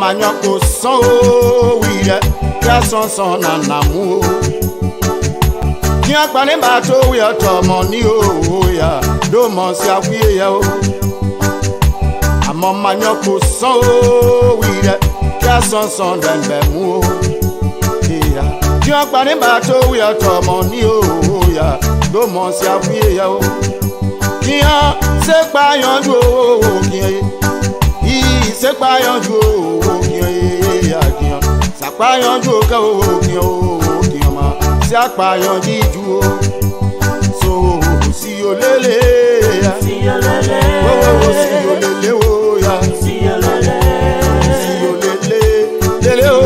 manyoko so wiye kason son anamu Kia kwane bato we otomo ni o ya do mo si awie ya o Amo manyoko so wiye kason son den be mu o Kia kwane bato we otomo ni o ya do mo si awie ya o Kia se pa yanju o se pa yanju o ya kian sa pa yanju ka o kian ma se pa yanju o so si olele ya si olele o ya si olele lele o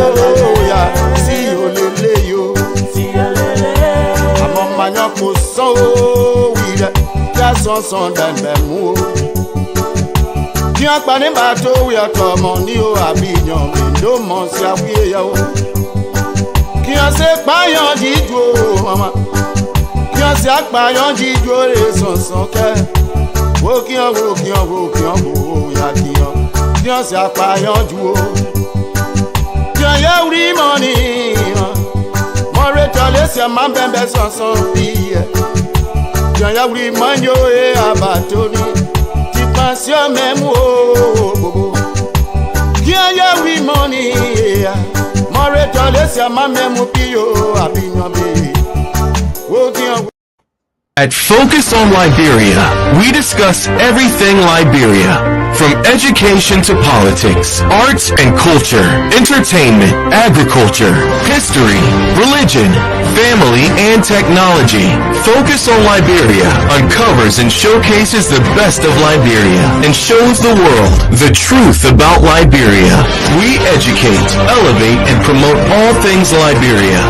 ya si olele yo si olele amo manyo ko so wi ya son dan be mu Kia kwane bato we otomo ni o abiyan mi do mo si awie ya o Kia se payan jiju o mama Kia se payan jiju o re sonson ke wo ya kian Kia se payan ju o Kia ya uri money mo re tole se ma bembe sonson bi Kia ya uri manyo e abato ni Passion même oh Kia ya we money more tole sia ma même pio abinyo be wo kia At Focus on Liberia, we discuss everything Liberia, from education to politics, arts and culture, entertainment, agriculture, history, religion, family, and technology. Focus on Liberia uncovers and showcases the best of Liberia and shows the world the truth about Liberia. We educate, elevate, and promote all things Liberia.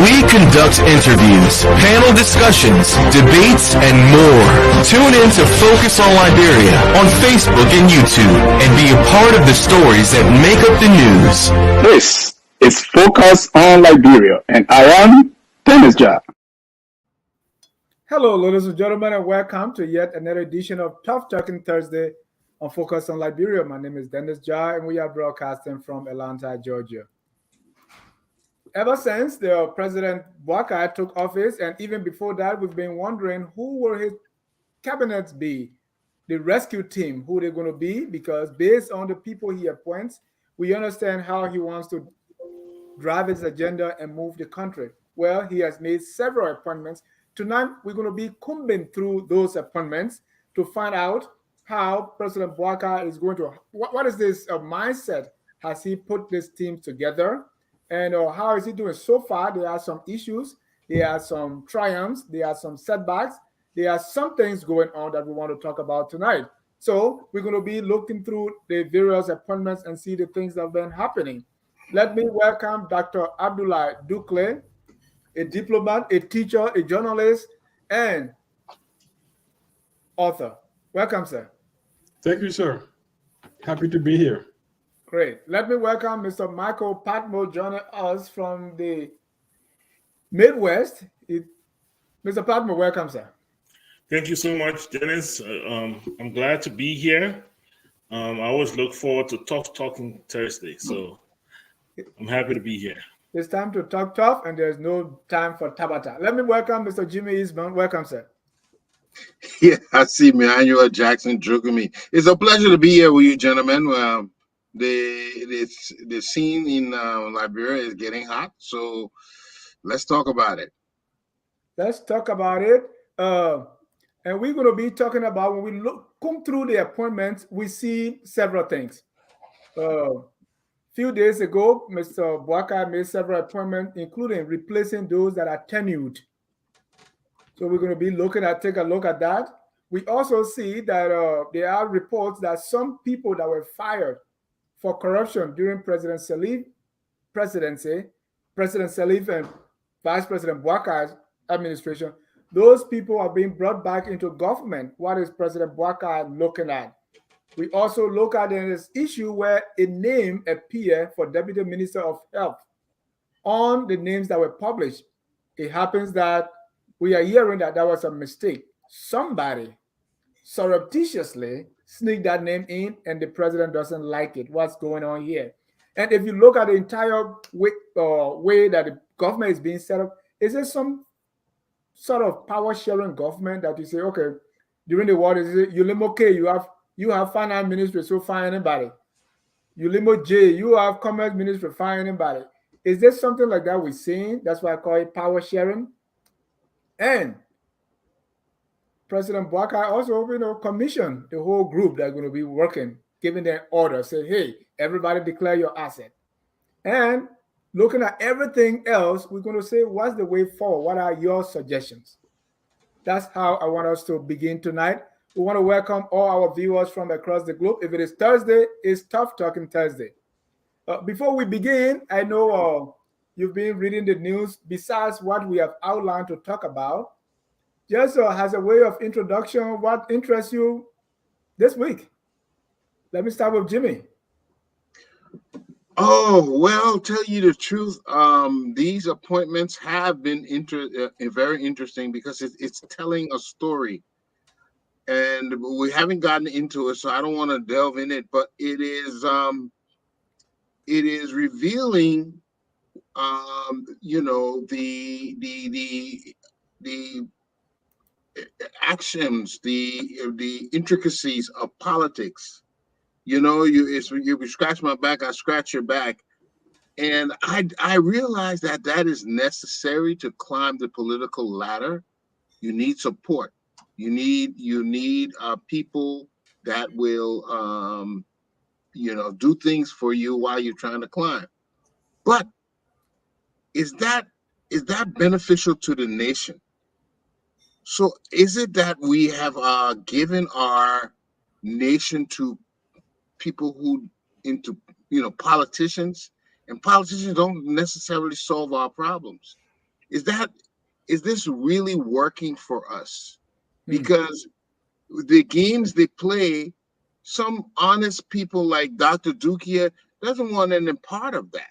We conduct interviews, panel discussions, debates, and more. Tune in to Focus on Liberia on Facebook and YouTube and be a part of the stories that make up the news. This is Focus on Liberia, and I am Dennis Jah. Hello, ladies and gentlemen, and welcome to yet another edition of Tough Talking Thursday on Focus on Liberia. My name is Dennis Jah, and we are broadcasting from Atlanta, Georgia. Ever since the President Boakai took office, and even before that, we've been wondering who will his cabinets be, the rescue team, who they're going to be, because based on the people he appoints, we understand how he wants to drive his agenda and move the country. Well, he has made several appointments. Tonight, we're going to be combing through those appointments to find out how President Boakai is going to, what is this mindset? Has he put this team together? And how is he doing so far? There are some issues. There are some triumphs. There are some setbacks. There are some things going on that we want to talk about tonight. So we're going to be looking through the various appointments and see the things that have been happening. Let me welcome Dr. Abdullah Dukle, a diplomat, a teacher, a journalist, and author. Welcome, sir. Thank you, sir. Happy to be here. Great. Let me welcome Mr. Michael Patmo joining us from the Midwest. Mr. Patmo, welcome, sir. Thank you so much, Dennis. I'm glad to be here. I always look forward to Tough Talking Thursday, so I'm happy to be here. It's time to talk tough, and there's no time for tabata. Let me welcome Mr. Jimmy Eastman. Welcome, sir. Yeah, I see Manuel Jackson Drugumi. It's a pleasure to be here with you, gentlemen. The scene in Liberia is getting hot, so let's talk about it. Let's talk about it. And we're going to be talking about, when we come through the appointments, we see several things. Few days ago, Mr. Boakai made several appointments, including replacing those that are tenured. So we're going to be take a look at that. We also see that there are reports that some people that were fired for corruption during President Salif's presidency, President Salif and Vice President Boakai's administration, those people are being brought back into government. What is President Boakai looking at? We also look at this issue where a name appeared for Deputy Minister of Health on the names that were published. It happens that we are hearing that was a mistake. Somebody surreptitiously sneak that name in, and the president doesn't like it. What's going on here? And if you look at the entire way that the government is being set up, is there some sort of power sharing government that you say, okay, during the war, is it Ulimo K, you have finance ministry, so fine anybody. Ulimo J, you have commerce ministry, fine anybody. Is there something like that we're seeing? That's why I call it power sharing. And President Boakai also, commissioned the whole group that's going to be working, giving them orders, say, hey, everybody declare your asset. And looking at everything else, we're going to say, what's the way forward? What are your suggestions? That's how I want us to begin tonight. We want to welcome all our viewers from across the globe. If it is Thursday, it's Tough Talking Thursday. Before we begin, I know you've been reading the news. Besides what we have outlined to talk about, just as a way of introduction, what interests you this week? Let me start with Jimmy. Oh, well, tell you the truth, these appointments have been very interesting because it's telling a story. And we haven't gotten into it, so I don't want to delve in it, but it is revealing the actions, the intricacies of politics. You scratch my back, I scratch your back. And I realize that is necessary to climb the political ladder. You need support. You need people that will do things for you while you're trying to climb. But is that beneficial to the nation? So is it that we have given our nation to people who into politicians, and politicians don't necessarily solve our problems? Is this really working for us? Because the games they play, some honest people like Dr. Dukia doesn't want any part of that.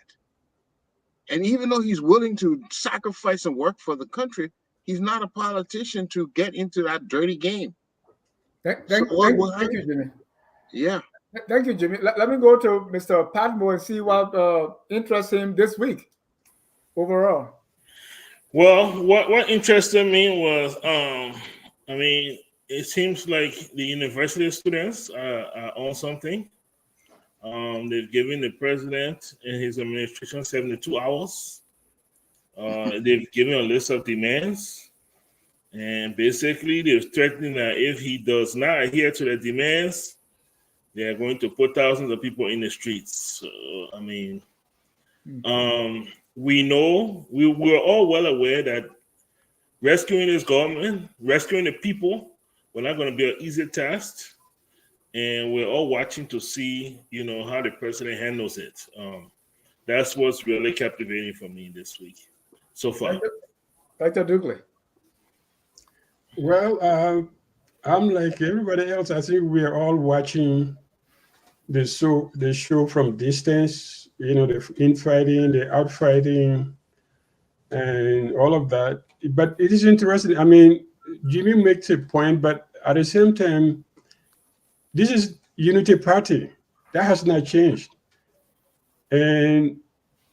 And even though he's willing to sacrifice and work for the country, he's not a politician to get into that dirty game. Thank you, Jimmy. Yeah. Thank you, Jimmy. Let me go to Mr. Padmore and see what interests him this week overall. Well, what interested me was, it seems like the university students are on something. They've given the president and his administration 72 hours. They've given a list of demands, and basically they're threatening that if he does not adhere to the demands, they are going to put thousands of people in the streets. So, we know, we're all well aware that rescuing this government, rescuing the people, we're not going to be an easy task. And we're all watching to see, how the president handles it. That's what's really captivating for me this week so far. Dr. Dugley. Well, I'm like everybody else. I think we are all watching the show from distance. The infighting, the outfighting, and all of that. But it is interesting. Jimmy makes a point, but at the same time, this is Unity Party. That has not changed. And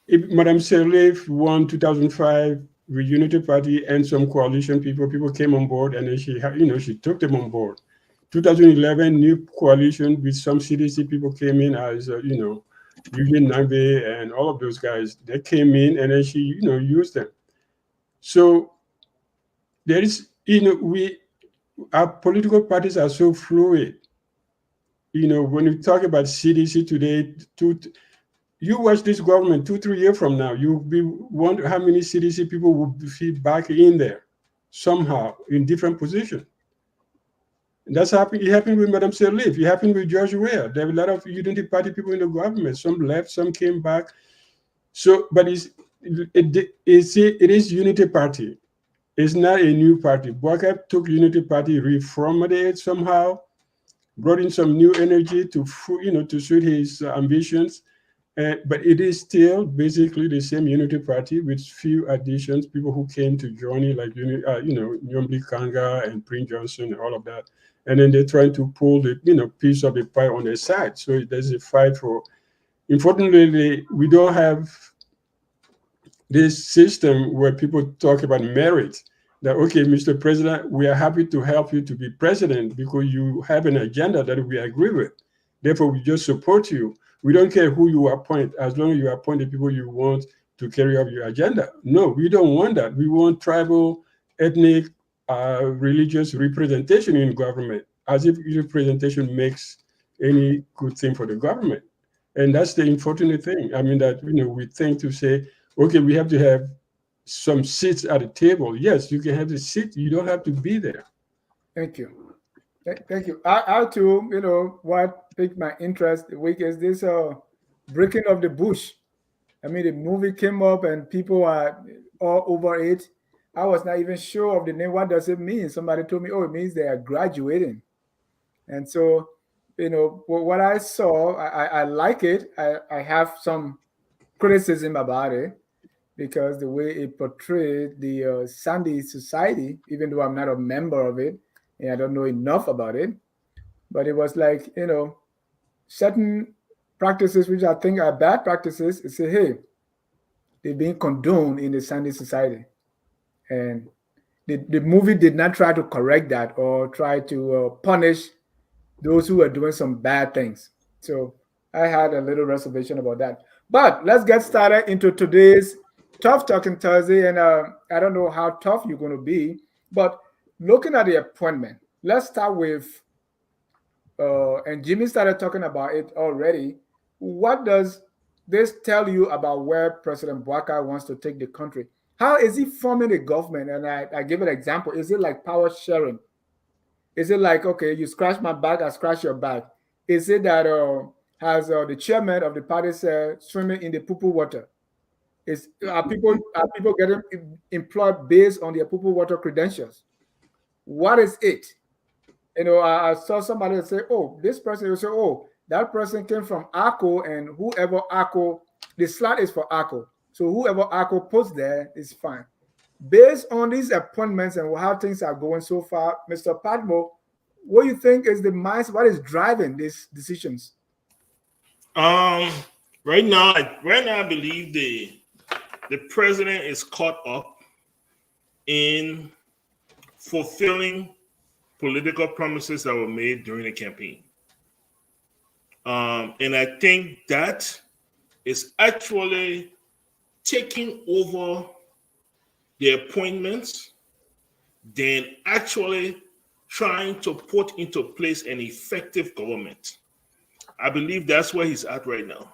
if Madame Sirleaf won 2005 with Unity Party and some coalition people came on board, and then she took them on board. 2011, new coalition with some CDC people came in as, Eugene Nagbe and all of those guys. They came in, and then she, used them. So there is, our political parties are so fluid. When you talk about CDC today, you watch this government 2-3 years from now, you'll be wondering how many CDC people will be back in there somehow in different positions. And that's happened. It happened with Madame Sirleaf. It happened with George Weah. There were a lot of Unity Party people in the government. Some left, some came back. So, but it is Unity Party. It's not a new party. Boakai took Unity Party, reformed it somehow, brought in some new energy to suit his ambitions. But it is still basically the same Unity Party with few additions, people who came to join it, like Nyomli Kanga and Prince Johnson and all of that. And then they're trying to pull the piece of the pie on their side. So there's a fight for Unfortunately, we don't have this system where people talk about merit. That, okay, Mr. President, we are happy to help you to be president because you have an agenda that we agree with. Therefore, we just support you. We don't care who you appoint, as long as you appoint the people you want to carry out your agenda. No, we don't want that. We want tribal, ethnic, religious representation in government, as if representation makes any good thing for the government. And that's the unfortunate thing. I mean, that, we think to say, okay, we have to have some seats at the table. Yes, you can have the seat. You don't have to be there. Thank you. Thank you. I too, what piqued my interest the week is this breaking of the bush. I mean, the movie came up and people are all over it. I was not even sure of the name. What does it mean? Somebody told me, oh, it means they are graduating. And so, what I saw, I like it. I have some criticism about it because the way it portrayed the Sandy society, even though I'm not a member of it and I don't know enough about it, but it was like, certain practices which I think are bad practices, it say, hey, they're being condoned in the Sandy society. And the movie did not try to correct that or try to punish those who are doing some bad things. So I had a little reservation about that. But let's get started into today's Tough Talking Thursday. And I don't know how tough you're going to be, but looking at the appointment, let's start with, and Jimmy started talking about it already. What does this tell you about where President Boakai wants to take the country? How is he forming a government? And I give an example. Is it like power sharing? Is it like, okay, you scratch my back, I scratch your back? Is it that has the chairman of the party said swimming in the poo-poo water? Are people getting employed based on their poo-poo water credentials? What is it? I saw somebody say, oh, this person will say, oh, that person came from ACO, and whoever ACO, the slot is for ACO. So whoever ACO puts there is fine. Based on these appointments and how things are going so far, Mr. Padmo, what do you think is the mindset? What is driving these decisions? Right now, I believe the president is caught up in fulfilling political promises that were made during the campaign. And I think that is actually taking over the appointments, then actually trying to put into place an effective government. I believe that's where he's at right now.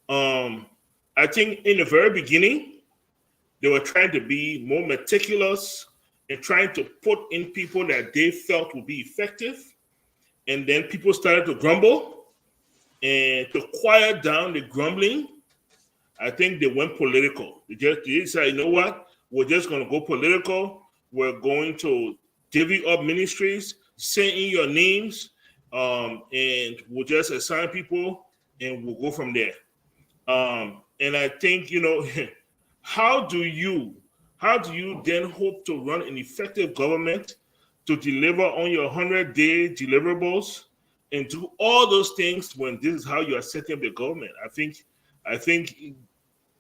I think in the very beginning, they were trying to be more meticulous and trying to put in people that they felt would be effective. And then people started to grumble, and to quiet down the grumbling, I think they went political. They said, you know what? We're just going to go political. We're going to divvy up ministries, send in your names, and we'll just assign people, and we'll go from there. And I think, how do you then hope to run an effective government to deliver on your 100-day deliverables and do all those things when this is how you are setting up the government? I think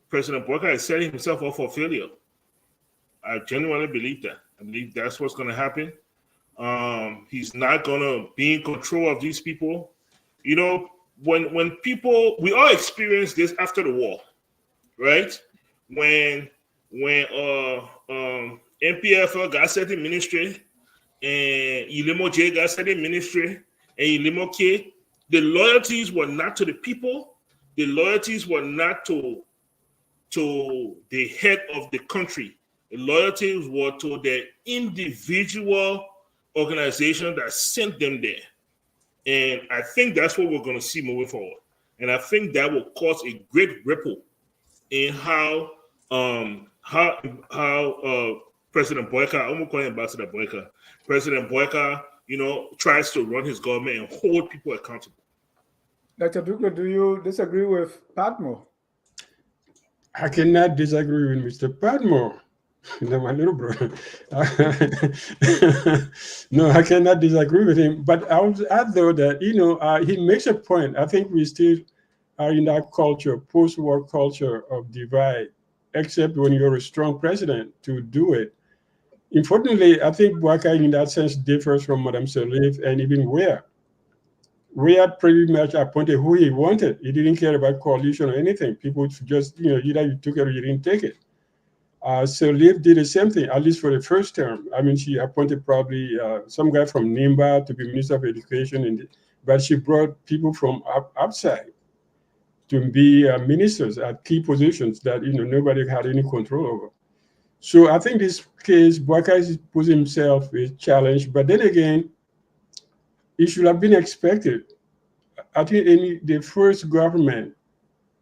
President Boakai is setting himself up for failure. I genuinely believe that. I believe that's what's going to happen. He's not going to be in control of these people. When people, we all experienced this after the war, right? When MPFL got set in ministry and Ilimo J got set in ministry and Ilimo K, the loyalties were not to the people. The loyalties were not to the head of the country. The loyalties were to the individual organization that sent them there. And I think that's what we're going to see moving forward. And I think that will cause a great ripple in how President Boakai, I'm going to call him Ambassador Boakai, President Boakai, tries to run his government and hold people accountable. Dr. Dugla, do you disagree with Padmo? I cannot disagree with Mr. Padmo. My little brother. No, I cannot disagree with him. But I would add, though, that, he makes a point. I think we still are in that culture, post-war culture of divide, except when you're a strong president to do it. Unfortunately, I think Boakai in that sense differs from Madame Sirleaf and even Weah. Weah pretty much appointed who he wanted. He didn't care about coalition or anything. People just, either you took it or you didn't take it. Sirleaf did the same thing, at least for the first term. I mean, she appointed probably some guy from NIMBA to be Minister of Education, but she brought people from outside to be ministers at key positions that nobody had any control over. So I think this case, Boakai put himself a challenge, but then again, it should have been expected. I think the first government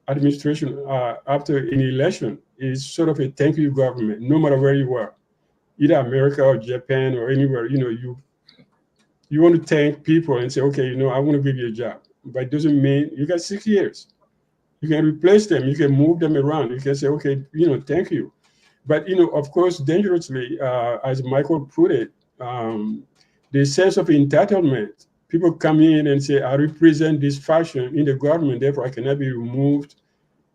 administration after an election is sort of a thank you government, no matter where you are, either America or Japan or anywhere. You want to thank people and say, okay, I want to give you a job, but it doesn't mean you got 6 years. You can replace them. You can move them around. You can say, okay, thank you. But, of course, dangerously, as Michael put it, the sense of entitlement, people come in and say, I represent this faction in the government, therefore I cannot be removed,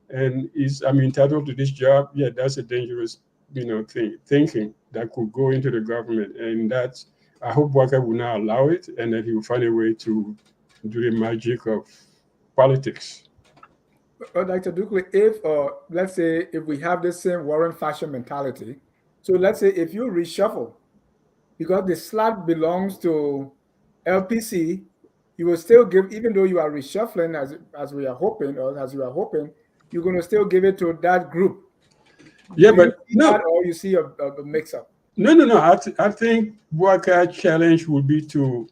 and I'm entitled to this job. Yeah, that's a dangerous, thinking that could go into the government. And I hope Boakai will not allow it, and that he will find a way to do the magic of politics. Dr. Dukley, if let's say if we have the same Warren fashion mentality, so let's say if you reshuffle, because the slot belongs to LPC, you will still give, even though you are reshuffling as we are hoping, or as you are hoping, you're going to still give it to that group. Yeah, but no, or you see a mix-up. No. I think Boakai's challenge would be to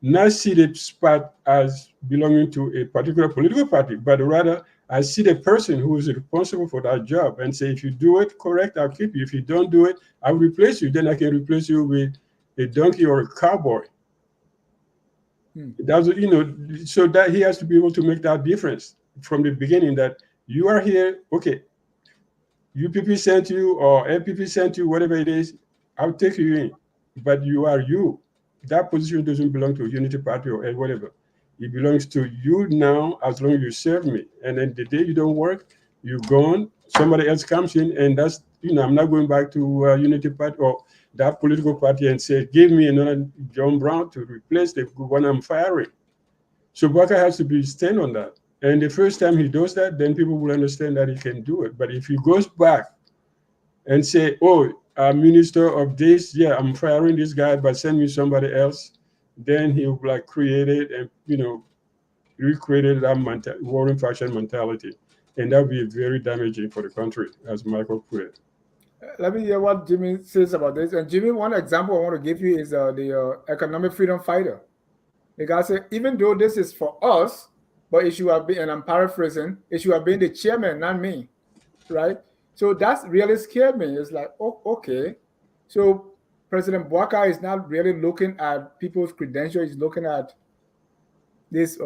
not see the spot as belonging to a particular political party, but rather I see the person who is responsible for that job and say, if you do it correct, I'll keep you. If you don't do it, I'll replace you. Then I can replace you with a donkey or a cowboy. That's so that he has to be able to make that difference from the beginning, that you are here, okay, UPP sent you or LPP sent you, whatever it is, I'll take you in, but you are you. That position doesn't belong to a unity party or whatever. It belongs to you now, as long as you serve me. And then the day you don't work, you're gone. Somebody else comes in, and that's, I'm not going back to unity party or that political party and say, give me another John Brown to replace the one I'm firing. So Boakai has to stand on that. And the first time he does that, then people will understand that he can do it. But if he goes back and say, oh, I'm minister of this, yeah, I'm firing this guy, but send me somebody else, then he'll create it and, recreated that Warren faction mentality. And that would be very damaging for the country, as Michael put it. Let me hear what Jimmy says about this. And Jimmy, one example I want to give you is the economic freedom fighter. The guy said, even though this is for us, but it should have been, and I'm paraphrasing, it should have been the chairman, not me, right? So that's really scared me. It's like, oh, okay. So President Boakai is not really looking at people's credentials. He's looking at this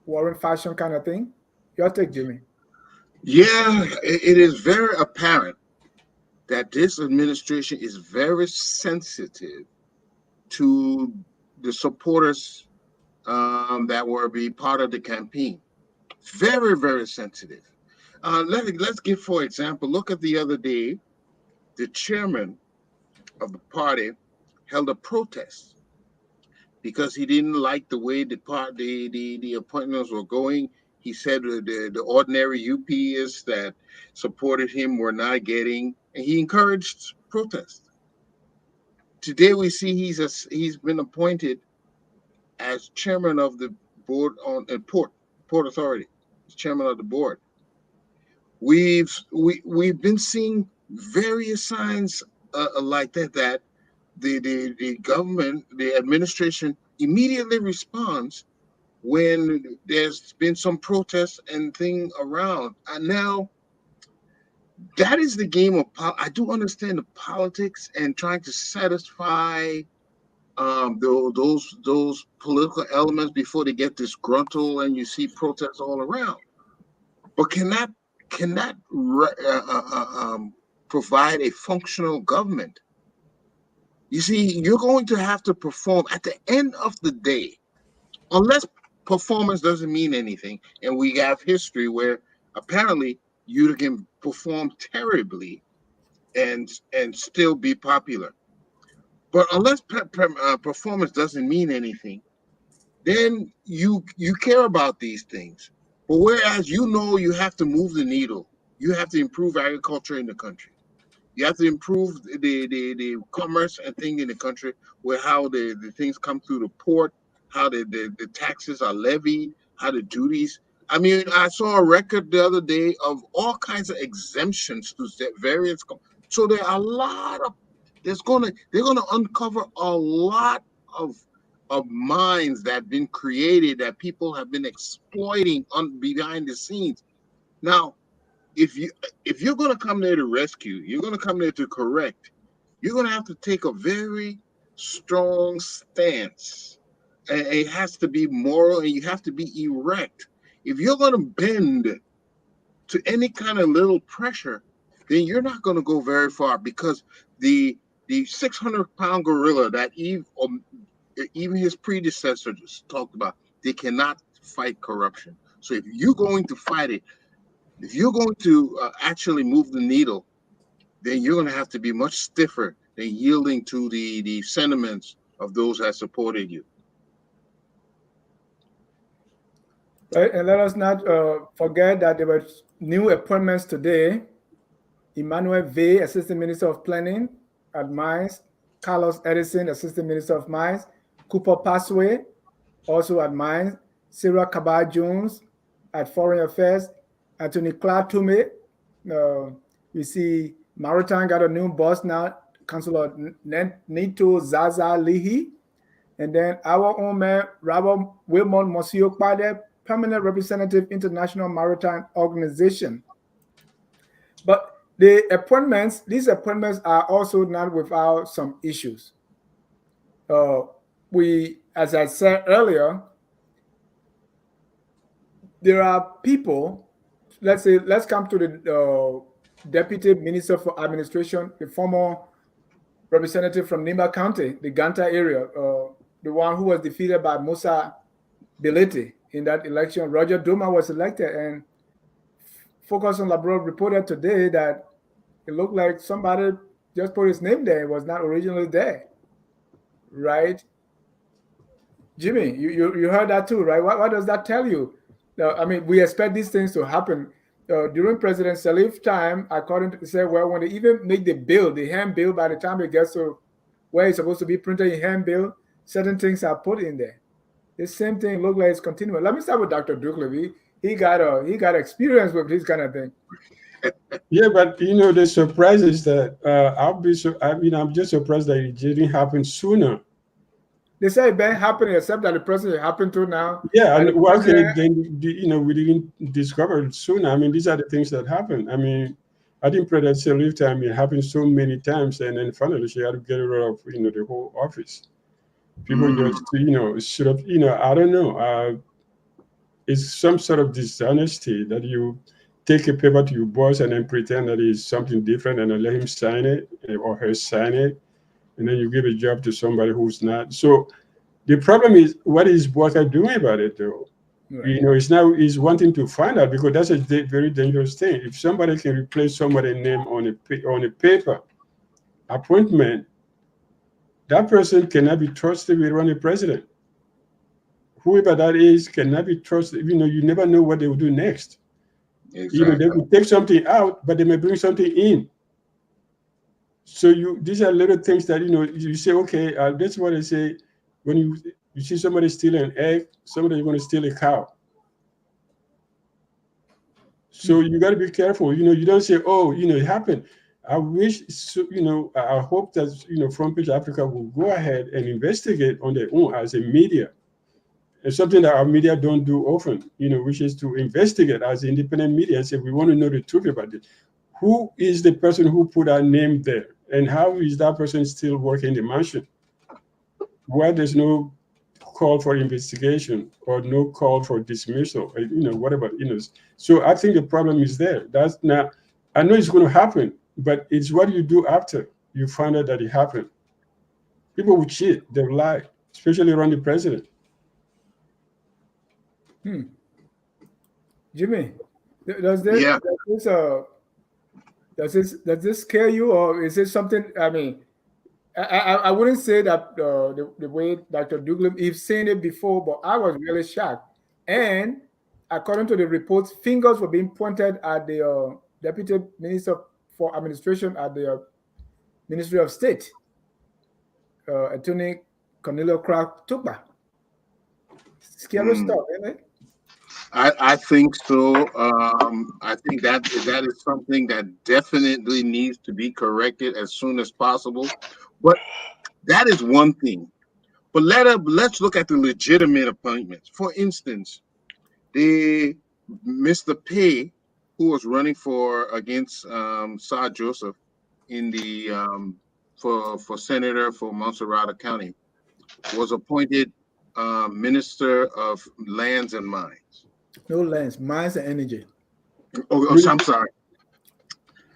Warren fashion kind of thing. Your take, Jimmy. Yeah, it is very apparent that this administration is very sensitive to the supporters that were be part of the campaign. Very, very sensitive. Let's give, for example, look at the other day, the chairman of the party held a protest because he didn't like the way the appointments were going. He said the ordinary UPs that supported him were not getting, and he encouraged protest. Today we see he's been appointed as chairman of the board on Port Authority, chairman of the board. We've been seeing various signs like that the government, the administration immediately responds when there's been some protests and thing around. And now that is the game of I do understand the politics and trying to satisfy those political elements before they get disgruntled and you see protests all around. But can that provide a functional government? You see, you're going to have to perform at the end of the day, unless performance doesn't mean anything. And we have history where apparently you can perform terribly and still be popular. But unless performance doesn't mean anything, then you care about these things. But whereas you have to move the needle, you have to improve agriculture in the country. You have to improve the commerce and thing in the country, where how the things come through the port, how the taxes are levied, how the duties. I mean, I saw a record the other day of all kinds of exemptions to various. So there are a lot of. They're gonna uncover a lot of mines that have been created that people have been exploiting on behind the scenes. Now, if you're going to come there to rescue, you're going to come there to correct, you're going to have to take a very strong stance, and it has to be moral, and you have to be erect. If you're going to bend to any kind of little pressure, then you're not going to go very far, because the 600-pound gorilla that even his predecessors talked about, they cannot fight corruption. So if you're going to fight it, if you're going to actually move the needle, then you're going to have to be much stiffer than yielding to the sentiments of those that supported you. Right, and let us not forget that there were new appointments today. Emmanuel V, Assistant Minister of Planning at Mines. Carlos Edison, Assistant Minister of Mines. Cooper Passway, also at Mines. Sarah Kabal Jones at Foreign Affairs. Anthony Clark Tume. We see Maritime got a new boss now, Councilor Nito Zaza Lihi. And then our own man, Robert Wilmot Monsieur Kwade, Permanent Representative, International Maritime Organization. But these appointments are also not without some issues. As I said earlier, there are people, let's come to the Deputy Minister for Administration, the former representative from Nimba County, the Ganta area, the one who was defeated by Musa Bilete in that election. Roger Duma was elected, and Focus on Labrador reported today that it looked like somebody just put his name there. It was not originally there, right? Jimmy, you heard that too, right? What does that tell you? I mean, we expect these things to happen. During President Salif's time, according to say, well, when they even make the hand bill, by the time it gets to where it's supposed to be printed in hand bill, certain things are put in there. The same thing looks like it's continuing. Let me start with Dr. Dukley. He got experience with this kind of thing. Yeah, but the surprise is that I'm just surprised that it didn't happen sooner. They say it been happening, except that the person it happened to now. Yeah, and then we didn't discover it sooner. I mean, these are the things that happen. I mean, I think President Salif time it happened so many times, and then finally she had to get rid of the whole office. People just sort of I don't know. It's some sort of dishonesty that you take a paper to your boss and then pretend that it's something different and then let him sign it or her sign it, and then you give a job to somebody who's not. So the problem is, what is Boakai doing about it, though? Right. He's wanting to find out, because that's a very dangerous thing. If somebody can replace somebody's name on a paper appointment, that person cannot be trusted with running president. Whoever that is cannot be trusted. You never know what they will do next. Exactly. They will take something out, but they may bring something in. So these are little things that you say, okay, that's what I say when you see somebody steal an egg, somebody's going to steal a cow. So you got to be careful. You don't say, oh, it happened. I wish, I hope that Front Page Africa will go ahead and investigate on their own as a media. It's something that our media don't do often, which is to investigate as independent media and say, we want to know the truth about this. Who is the person who put our name there? And how is that person still working the mansion? Why there's no call for investigation or no call for dismissal, whatever, So I think the problem is there. That's not, I know it's going to happen, but it's what you do after you find out that it happened. People will cheat, they'll lie, especially around the president. Jimmy, does this Yeah. does this scare you, or is it something? I mean, I wouldn't say that the way Dr. Douglas, you've seen it before, but I was really shocked. And according to the reports, fingers were being pointed at the Deputy Minister for Administration at the Ministry of State, Attorney Cornelio Crack Tupa. Scary stuff, isn't it? I think so. I think that is something that definitely needs to be corrected as soon as possible. But that is one thing. But let's look at the legitimate appointments. For instance, Mr. Pei, who was running against Sir Joseph in the for senator for Montserrat County, was appointed Minister of Lands and Mines. No lands, mines and energy. Oh, I'm sorry.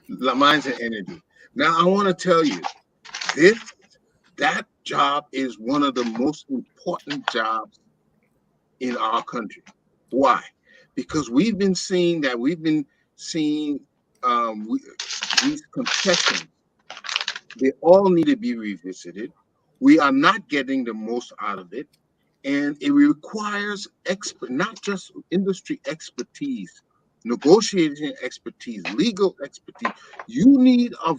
Mines and energy. Now I want to tell you, that job is one of the most important jobs in our country. Why? Because we've been seeing these concessions. They all need to be revisited. We are not getting the most out of it. And it requires not just industry expertise, negotiating expertise, legal expertise. You need a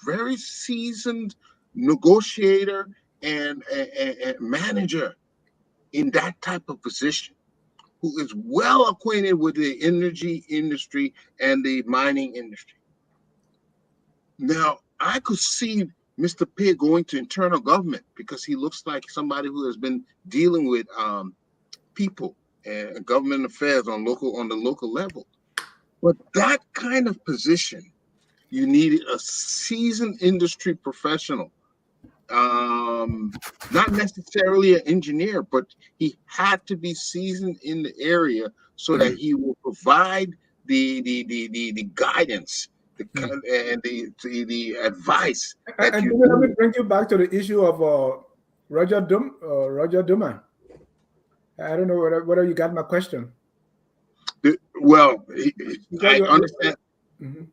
very seasoned negotiator and manager in that type of position, who is well acquainted with the energy industry and the mining industry. Now, I could see Mr. Pig going to internal government because he looks like somebody who has been dealing with people and government affairs on the local level. But that kind of position, you needed a seasoned industry professional, not necessarily an engineer, but he had to be seasoned in the area so that he will provide the guidance and the advice. And let me bring you back to the issue of Roger Duman. I don't know whether you got my question. Well, I understand. Mm-hmm.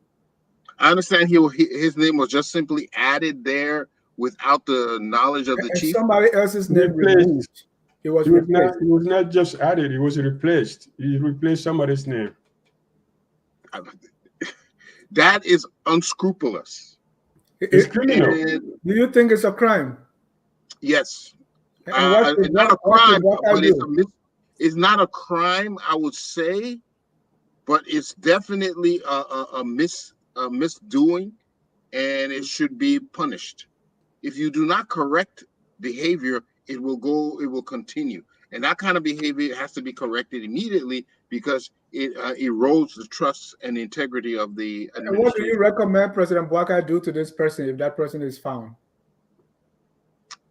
I understand his name was just simply added there without the knowledge of the chief. Somebody else's name removed. It was replaced. It was not just added; it was replaced. He replaced somebody's name. That is unscrupulous. It's criminal. Do you think it's a crime? Yes. It's not a crime, but it's not a crime, I would say, but it's definitely a misdoing, and it should be punished. If you do not correct behavior, it will continue. And that kind of behavior has to be corrected immediately because it erodes the trust and integrity of the administration. And what do you recommend President Boakai do to this person if that person is found?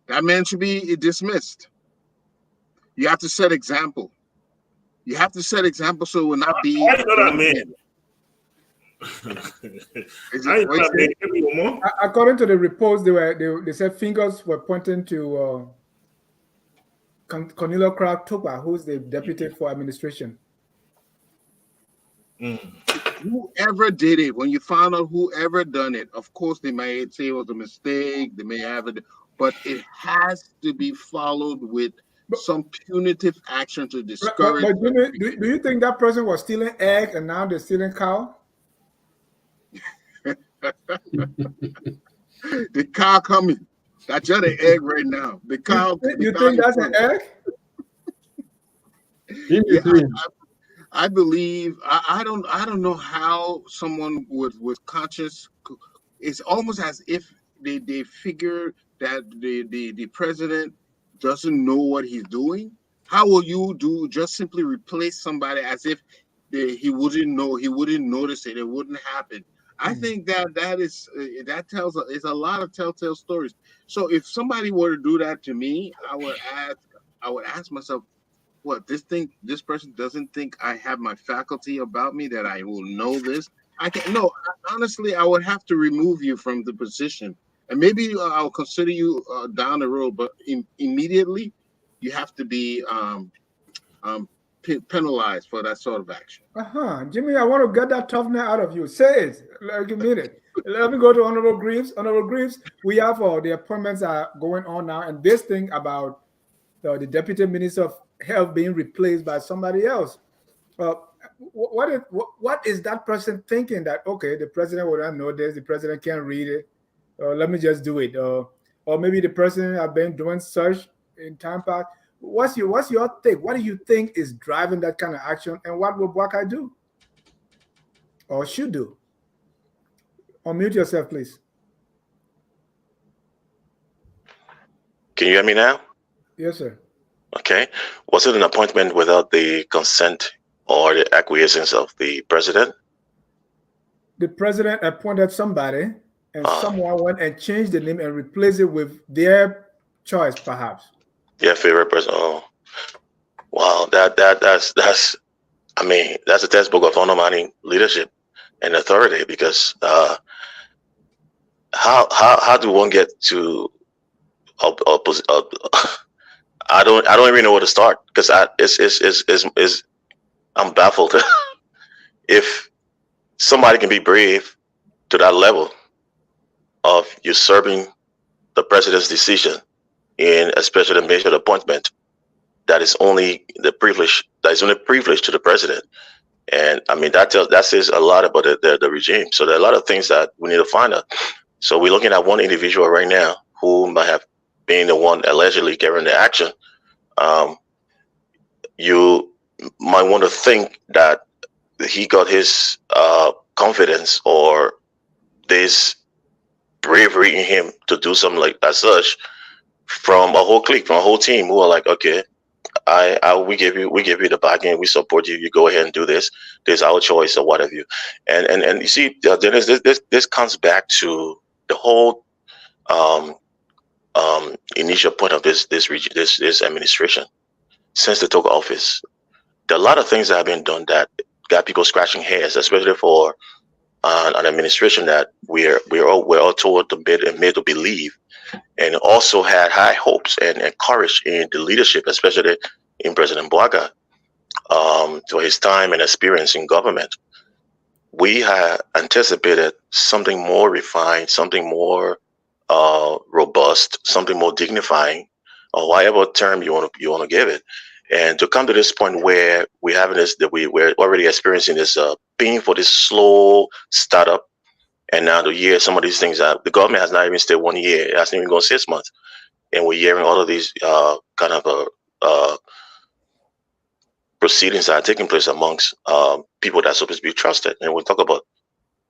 That man should be dismissed. You have to set example. You have to set example so it will not be. I know that man. According to the reports, they said fingers were pointing to Cornelio Crack Tupa, who's the deputy for administration. Whoever did it, when you found out whoever done it, of course they might say it was a mistake. They may have it, but it has to be followed with some punitive action to discourage. But do you think that person was stealing eggs and now they're stealing cow? The cow coming. That's just an egg right now. The cow. You think that's an egg? Yeah, I believe. I don't know how someone with conscience. It's almost as if they figure that the president doesn't know what he's doing. How will you just simply replace somebody as if he wouldn't know? He wouldn't notice it. It wouldn't happen. I think that tells it's a lot of telltale stories. So if somebody were to do that to me, I would ask myself, what, this person doesn't think I have my faculty about me, that I will know this? Honestly, I would have to remove you from the position, and maybe I'll consider you down the road, but immediately you have to be penalized for that sort of action. Jimmy, I want to get that toughness out of you. Say it like you mean it. Let me go to Honorable Greaves. Honorable Greaves, we have the appointments are going on now, and this thing about the Deputy Minister of Health being replaced by somebody else. What is that person thinking that, okay, the president will not know this, the president can't read it, let me just do it. Or maybe the person have been doing search in time past. What's your take? What do you think is driving that kind of action, and what will Boakai do or should do? Unmute yourself, please. Can you hear me now? Yes, sir. Okay. Was it an appointment without the consent or the acquiescence of the president? The president appointed somebody, and someone went and changed the name and replaced it with their choice, perhaps. Their favorite person. Oh, wow. That's. I mean, that's a textbook of undermining leadership and authority. Because how do one get to I don't even know where to start, because I'm baffled. If somebody can be brave to that level of usurping the president's decision in a special administrative appointment, that is only privilege to the president. And I mean, that says a lot about the regime. So there are a lot of things that we need to find out. So we're looking at one individual right now who might have been the one allegedly carrying the action. You might want to think that he got his confidence or this bravery in him to do something like as such from a whole clique, from a whole team who are like, okay, we give you the backing, we support you, you go ahead and do this. This is our choice or whatever you. And you see, this comes back to the whole initial point of this administration. Since they took office, there are a lot of things that have been done that got people scratching heads, especially for an administration that we're all told and made to believe, and also had high hopes and courage in the leadership, especially in President Boakai, for his time and experience in government. We had anticipated something more refined, something more robust, something more dignifying, or whatever term you want to give it. And to come to this point where we're already experiencing this painful, this slow startup, and now to hear some of these things that the government has not even stayed 1 year, it hasn't even gone 6 months, and we're hearing all of these kind of proceedings that are taking place amongst people that are supposed to be trusted. And we talk about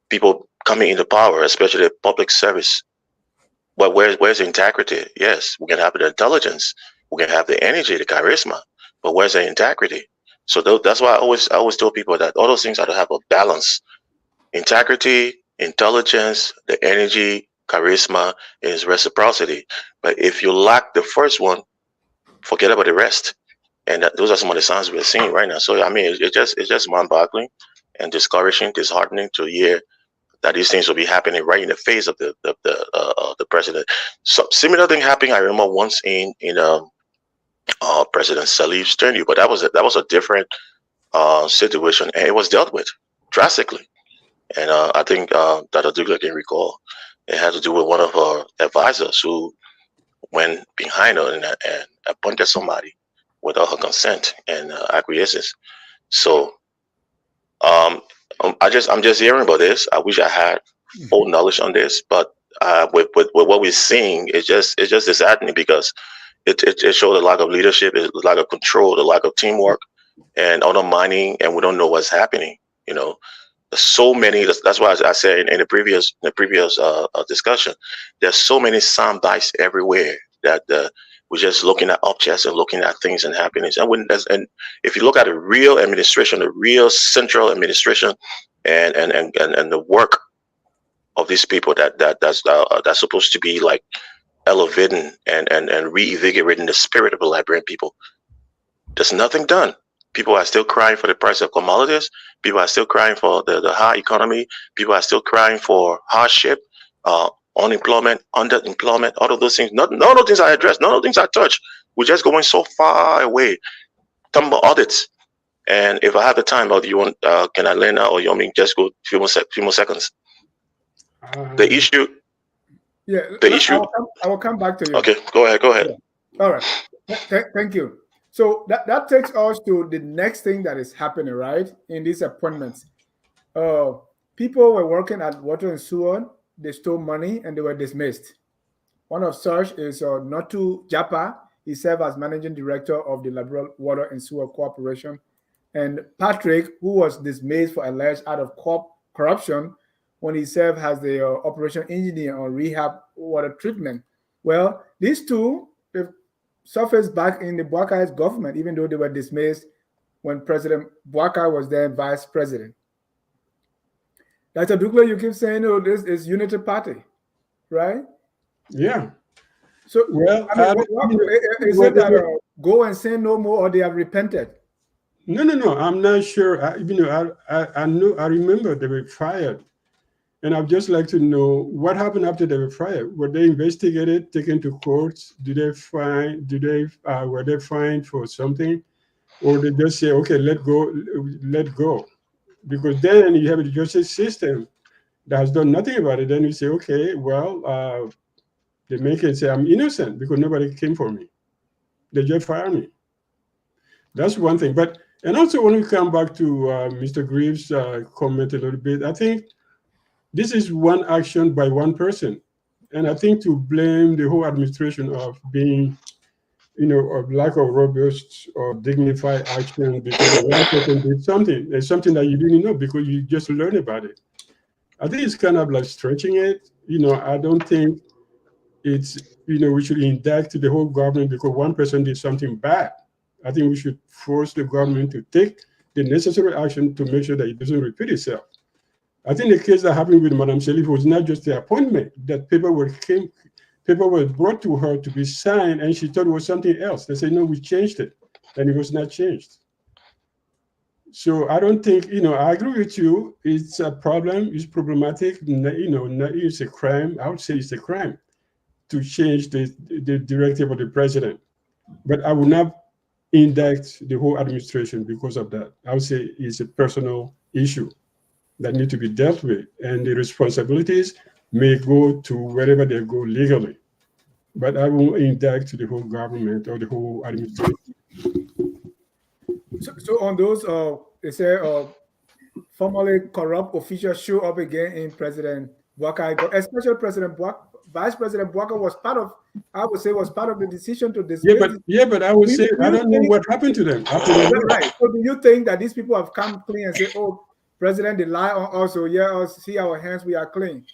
people coming into power, especially public service. But where's the integrity? Yes, we can have the intelligence, we can have the energy, the charisma, but where's the integrity? So that's why I always tell people that all those things have to have a balance: integrity, intelligence, the energy, charisma, is reciprocity. But if you lack the first one, forget about the rest. And those are some of the signs we're seeing right now. So I mean, it's just mind-boggling and discouraging, disheartening to hear that these things will be happening right in the face of the president. So similar thing happened, I remember, once in President Salif's tenure, but that was a different situation, and it was dealt with drastically. And I think that Adugla can recall, it had to do with one of her advisors who went behind her and appointed somebody without her consent and acquiescence. So I'm just hearing about this. I wish I had full knowledge on this, but with what we're seeing, it's just disheartening, because it showed a lack of leadership, a lack of control, a lack of teamwork, and undermining, and we don't know what's happening. You know, there's so many. That's why I said in the previous discussion, there's so many sound bites everywhere that we're just looking at objects and looking at things and happenings. And if you look at the real administration, the real central administration, and the work of these people that's supposed to be like elevating and reinvigorating the spirit of the Liberian people, there's nothing done. People are still crying for the price of commodities. People are still crying for the high economy. People are still crying for hardship, unemployment, underemployment, all of those things. None of those things are addressed. None of those things are touched. We're just going so far away. Talking about audits. And if I have the time, or do you want, can I learn now, or you want me to just go few more seconds? The issue. Yeah, the issue. I will come back to you. Okay, go ahead. Yeah. All right. Thank you. So that takes us to the next thing that is happening, right? In these appointments. People were working at Water and Sewer, they stole money and they were dismissed. One of such is Notu Japa. He served as managing director of the Liberal Water and Sewer Corporation. And Patrick, who was dismissed for alleged out of corruption when he served as the operation engineer on rehab water treatment. Well, these two, they've surfaced back in the Boakai's government, even though they were dismissed when President Boakai was then vice president. Dr. Dukla, you keep saying, oh, this is Unity Party, right? Yeah. So, well, is it that go and sin no more, or they have repented? No. I'm not sure. I know. I remember they were fired, and I'd just like to know what happened after they were fired. Were they investigated, taken to courts? Were they fined for something, or they just say, okay, let go? Because then you have a justice system that has done nothing about it. Then you say, okay, well, they make it say I'm innocent because nobody came for me. They just fired me. That's one thing. And also when we come back to Mr. Greaves' comment a little bit, I think this is one action by one person. And I think to blame the whole administration of being, of lack of robust or dignified action because one person did something. It's something that you didn't know because you just learned about it. I think it's kind of like stretching it. I don't think it's, we should indict the whole government because one person did something bad. I think we should force the government to take the necessary action to make sure that it doesn't repeat itself. I think the case that happened with Madame Selif was not just the appointment, that people were brought to her to be signed and she thought it was something else. They said, no, we changed it, and it was not changed. So I don't think, I agree with you. It's a problem, it's problematic, it's a crime. I would say it's a crime to change the directive of the president. But I would not indict the whole administration because of that. I would say it's a personal issue that need to be dealt with, and the responsibilities may go to wherever they go legally. But I won't indict the whole government or the whole administration. So on those, they say formerly corrupt officials show up again in President Boakai, especially Vice President Boakai was part of the decision to dismiss. But I would say I don't know what happened to them after that. Right. So do you think that these people have come clean and say, "Oh, President, they lie on us, so yeah, see our hands, we are clean"?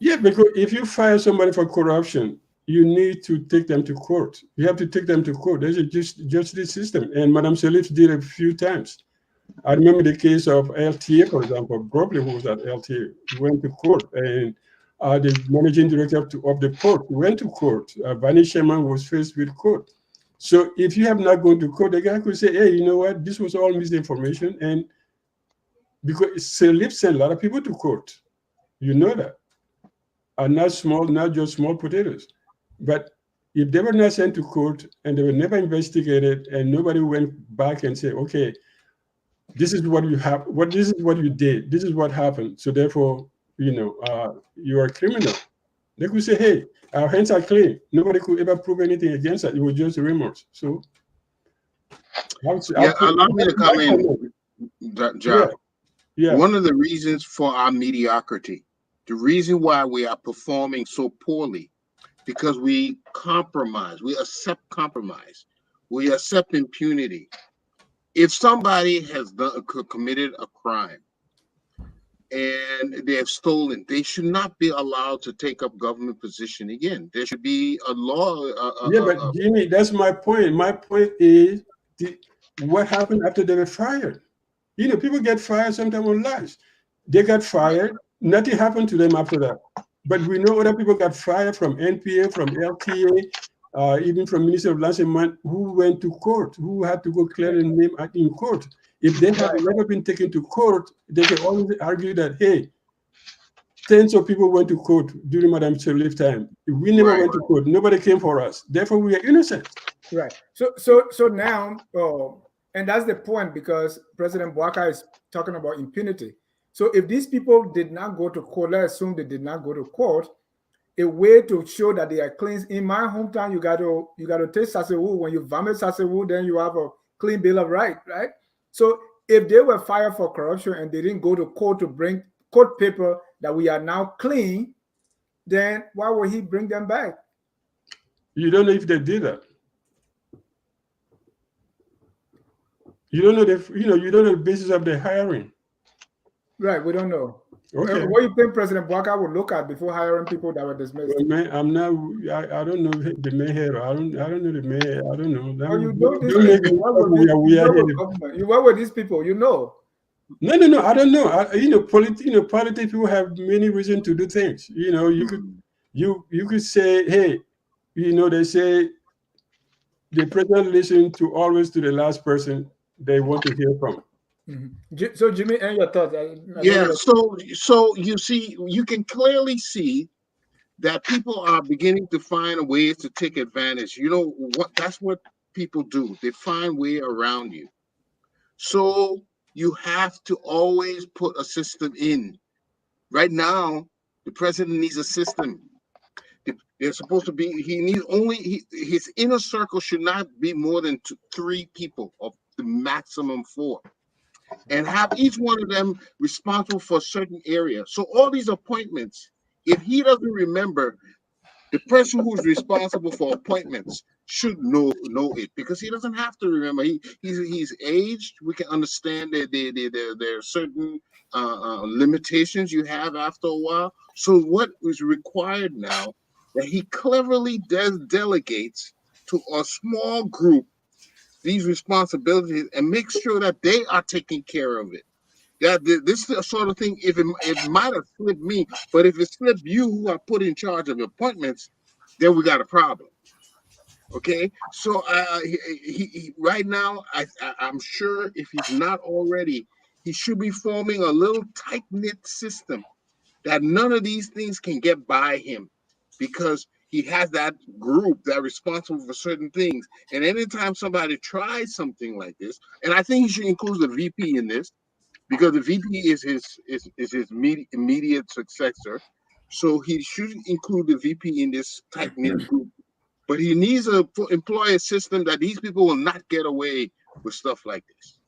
Yeah, because if you fire somebody for corruption, you need to take them to court. You have to take them to court. There's a justice system, and Madame Selif did a few times. I remember the case of LTA, for example. Brobley, who was at LTA, went to court, and the managing director of the port went to court. Vani Sherman was faced with court. So if you have not gone to court, the guy could say, hey, you know what? This was all misinformation. And because Selif sent a lot of people to court. You know that. Are not just small potatoes. But if they were not sent to court and they were never investigated and nobody went back and said, okay, this is what you have, this is what you did, this is what happened. So therefore, you are a criminal. They could say, hey, our hands are clean. Nobody could ever prove anything against us. It was just remorse. So allow me to come in, John. Yeah. One of the reasons for our mediocrity, the reason why we are performing so poorly, because we compromise, we accept compromise, we accept impunity. If somebody has committed a crime and they have stolen, they should not be allowed to take up government position again. There should be a law. But Jimmy, that's my point. My point is what happened after they were fired. People get fired sometimes on lies. They got fired. Nothing happened to them after that. But we know other people got fired from NPA, from LTA, even from Minister of Lands who went to court, who had to go clear their name in court. If they have never been taken to court, they can always argue that, hey, tens of people went to court during Madame Selif's time. If we never went to court, nobody came for us. Therefore, we are innocent. Right. So now, And that's the point, because President Boakai is talking about impunity. So if these people did not go to court, let's assume they did not go to court, a way to show that they are clean. In my hometown, you got to taste sasewu. When you vomit sasewu, then you have a clean bill of right? So if they were fired for corruption and they didn't go to court to bring court paper that we are now clean, then why would he bring them back? You don't know if they did that. You don't know you don't know the basis of the hiring. Right, we don't know. Okay. What do you think President Boakai would look at before hiring people that were dismissed? Well, man, I don't know the mayor. I don't know the mayor. I don't know. Oh, you know this people. You work with these people, you know. No. I don't know. Politics people have many reasons to do things. You could say, hey, they say the president listens always to the last person they want to hear from. Mm-hmm. So Jimmy, and your thoughts? Yeah. So you see, you can clearly see that people are beginning to find ways to take advantage. You know what? That's what people do. They find way around you. So you have to always put a system in. Right now, the president needs a system. They're supposed to be. He needs his inner circle should not be more than 3 people, of the maximum 4. And have each one of them responsible for a certain area. So all these appointments, if he doesn't remember, the person who's responsible for appointments should know it, because he doesn't have to remember. He's aged. We can understand that there are certain limitations you have after a while. So what is required now, that he cleverly delegates to a small group these responsibilities and make sure that they are taking care of it. Yeah, this sort of thing, if it might have slipped me, but if it slipped you who are put in charge of appointments, then we got a problem. Okay, so he right now, I'm sure if he's not already, he should be forming a little tight-knit system that none of these things can get by him, because he has that group that responsible for certain things. And anytime somebody tries something like this, and I think he should include the VP in this, because the VP is his immediate successor. So he should include the VP in this tight-knit group. But he needs to employ a system that these people will not get away with stuff like this.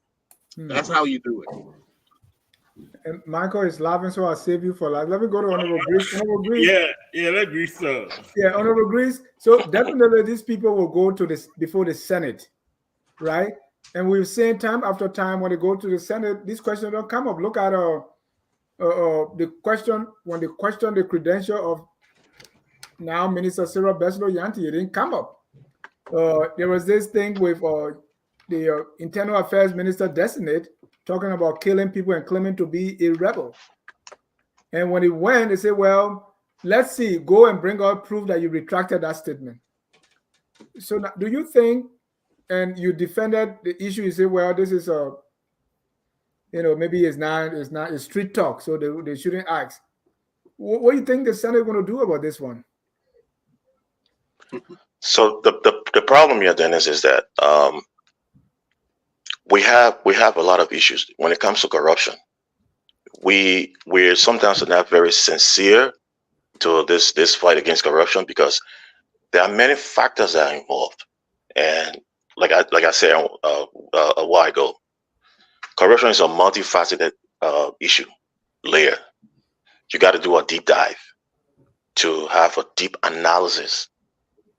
That's how you do it. And Michael is laughing, so I'll save you for life. Let me go to Honorable Grease. Honorable Grease. Yeah, that Grease stuff. Yeah, Honorable Grease. So definitely these people will go to this before the Senate, right? And we've seen time after time when they go to the Senate, these questions don't come up. Look at the question when they question the credential of now Minister Sarah Beslo Yanti, it didn't come up. There was this thing with the Internal Affairs Minister designate talking about killing people and claiming to be a rebel. And when he went, they said, well, let's see, go and bring out proof that you retracted that statement. So now, do you think, and you defended the issue, you say, well, this is maybe it's street talk, so they shouldn't ask. What do you think the Senate is going to do about this one? So the problem here, Dennis, is that we have a lot of issues when it comes to corruption. We're sometimes not very sincere to this fight against corruption, because there are many factors that are involved. And like I said a while ago, corruption is a multifaceted issue layer. You got to do a deep dive to have a deep analysis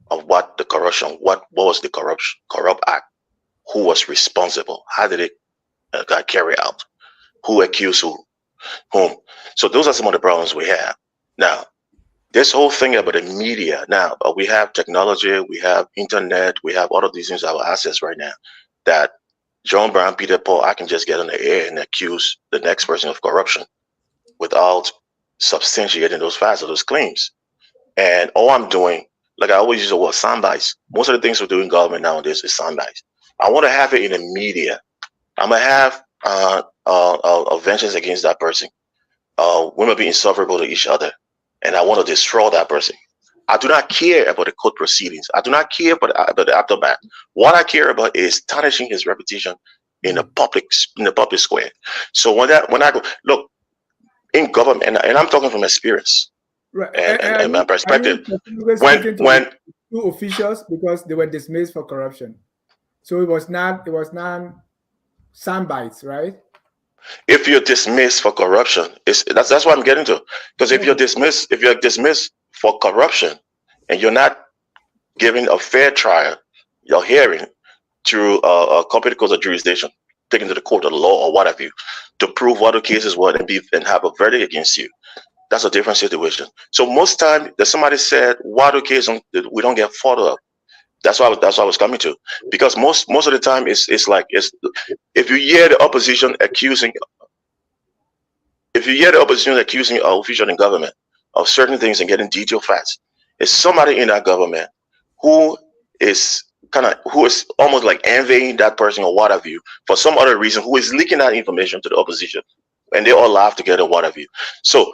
of what the corruption, what was the corrupt act, who was responsible, how did it got carried out, who accused whom. So those are some of the problems we have. Now, this whole thing about the media, now we have technology, we have internet, we have all of these things, our assets right now, that John Brown, Peter Paul, I can just get on the air and accuse the next person of corruption without substantiating those facts or those claims. And all I'm doing, like I always use the word soundbites. Most of the things we do in government nowadays is soundbites. I want to have it in the media. I'm gonna have vengeance against that person. We might be insufferable to each other, and I want to destroy that person. I do not care about the court proceedings. I do not care about the aftermath. What I care about is tarnishing his reputation in the public square. So when I go look in government, and I'm talking from experience, right, and my perspective, when when two officials because they were dismissed for corruption, so it was not sound bites, right? if you're dismissed for corruption, that's what I'm getting to. Because if you're dismissed for corruption, and you're not given a fair trial, your hearing through a competent court of jurisdiction, taken to the court of law or what have you, to prove what the cases were and have a verdict against you, that's a different situation. So most time that somebody said what the case we don't get followed up. That's what I was coming to, because most of the time it's if you hear the opposition accusing an official in government of certain things and getting detailed facts, it's somebody in that government who is almost like envying that person or what have you for some other reason, who is leaking that information to the opposition, and they all laugh together, what have you. So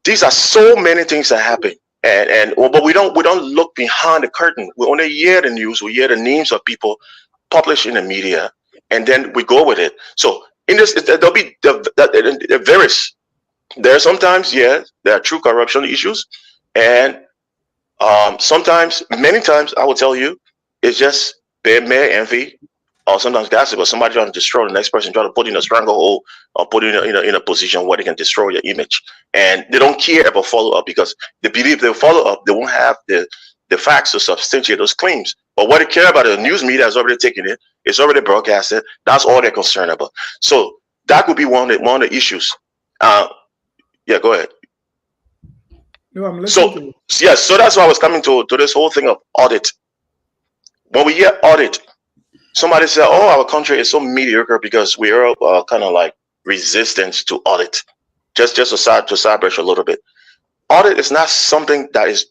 these are so many things that happen. But we don't look behind the curtain. We only hear the news, we hear the names of people published in the media, and then we go with it. So in this, there'll be it varies. There are sometimes, there are true corruption issues, and sometimes, many times, I will tell you, it's just mere envy, or sometimes gossip, or somebody trying to destroy the next person, trying to put in a stranglehold or put in a position where they can destroy your image. And they don't care about follow up because they believe they'll follow up, they won't have the facts to substantiate those claims. But what they care about, the news media has already taken it, it's already broadcasted. That's all they're concerned about. So that would be one of the issues. Go ahead. No, I'm listening. So that's why I was coming to this whole thing of audit. When we hear audit, somebody said, "Oh, our country is so mediocre because we are kind of like resistant to audit." Just to side brush a little bit. Audit is not something that is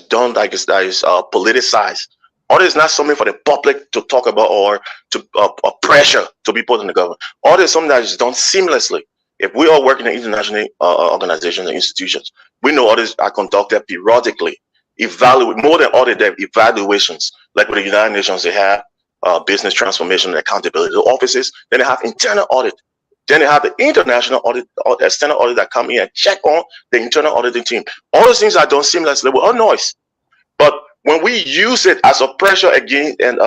done that is politicized. Audit is not something for the public to talk about or to pressure to be put in the government. Audit is something that is done seamlessly. If we are working in international organizations and institutions, we know audits are conducted periodically. More than audit, they have evaluations. Like with the United Nations, they have business transformation and accountability offices. Then they have internal audit. Then they have the international audit, or external audit that come in and check on the internal auditing team. All those things are done seamlessly with all noise. But when we use it as a pressure again and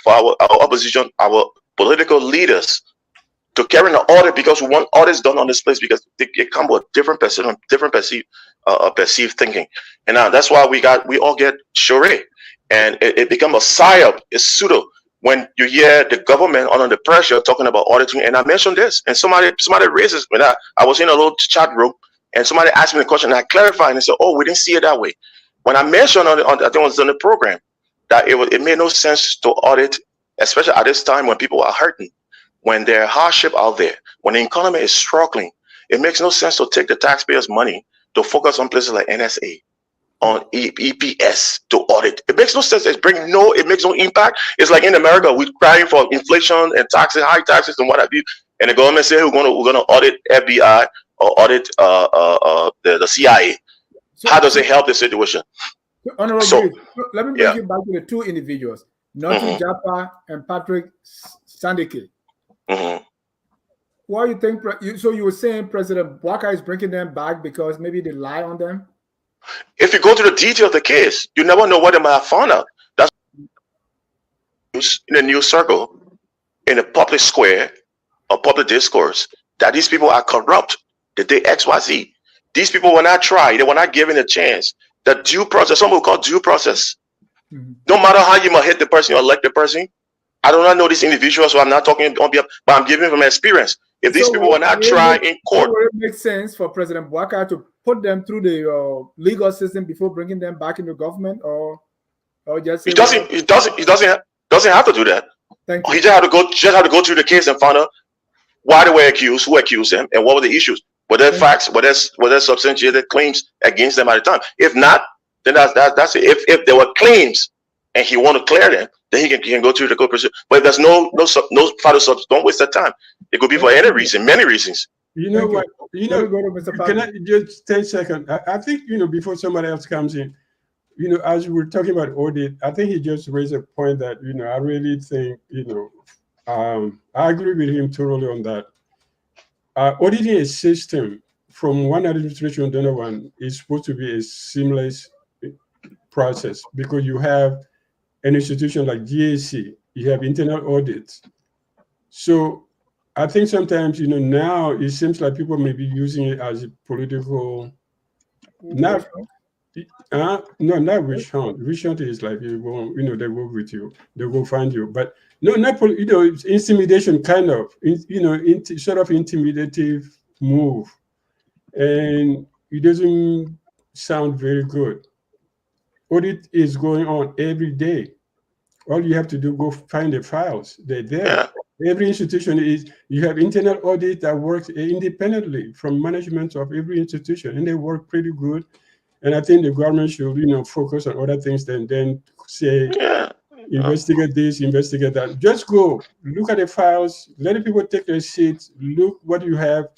for our opposition, our political leaders, to carry an audit because we want audits done on this place because they come with different perceived thinking, and that's why we all get charade, and it becomes a psyop, it's pseudo. When you hear the government under the pressure talking about auditing, and I mentioned this, and somebody raises when I was in a little chat room, and somebody asked me the question, and I clarified, and they said, "Oh, we didn't see it that way." When I mentioned I think it was on the program that it made no sense to audit, especially at this time when people are hurting. When there's hardship out there, when the economy is struggling, it makes no sense to take the taxpayers' money to focus on places like NSA, on EPS to audit. It makes no sense. It makes no impact. It's like in America, we're crying for inflation and taxes, high taxes and what have you, and the government say we're gonna audit FBI or audit the CIA. How does it help the situation? Honorable, let me bring you back to the two individuals, Notu Japa and Patrick Sandike. What do you think? So you were saying President Boakai is bringing them back because maybe they lie on them? If you go to the detail of the case, you never know what they might have found out. That's in the news circle, in the public square, or public discourse, that these people are corrupt, that they XYZ. These people were not tried. They were not given a chance. The due process, some will call due process. No matter how you might hit the person or elect the person, I do not know these individuals, so I'm not talking on behalf, but I'm giving from experience. If these people were not tried in court, would it make sense for President Boakai to put them through the legal system before bringing them back into government, or just he doesn't have to do that. He just had to go through the case and find out why they were accused, who accused them, and what were the issues. Were there facts? Were there substantiated claims against them at the time? If not, then that's it. If there were claims and he want to clear them, then he can go through the court procedure. But if there's no further substance, don't waste that time. It could be for any reason, many reasons. You know what? Can I just 10 seconds? I think, before somebody else comes in, as we're talking about audit, I think he just raised a point that, I really think, I agree with him totally on that. Auditing a system from one administration to another one is supposed to be a seamless process because you have an institution like GAC, you have internal audits. So I think sometimes, now it seems like people may be using it as a political, not, no, not witch hunt. Witch hunt is like, you go, they go with you, they go find you. But no, not, it's intimidation kind of, sort of intimidative move. And it doesn't sound very good. Audit is going on every day. All you have to do, go find the files. They're there. Yeah. Every institution you have internal audit that works independently from management of every institution, and they work pretty good. And I think the government should, focus on other things than say, investigate this, investigate that. Just go, look at the files, let the people take their seats, look what you have,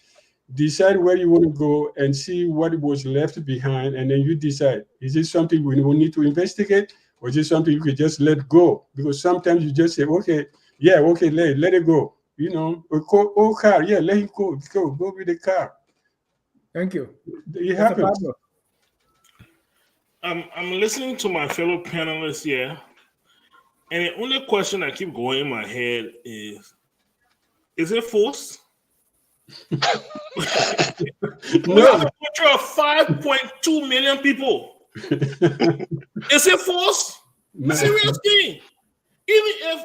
decide where you want to go and see what was left behind, and then you decide, is this something we need to investigate, or is this something you could just let go? Because sometimes you just say, okay, let it go. Car, yeah, let it go with the car. Thank you. It happens. I'm listening to my fellow panelists here, and the only question that keep going in my head is it forced? No. We have a country of 5.2 million people. Is it forced? No. Serious thing. Even if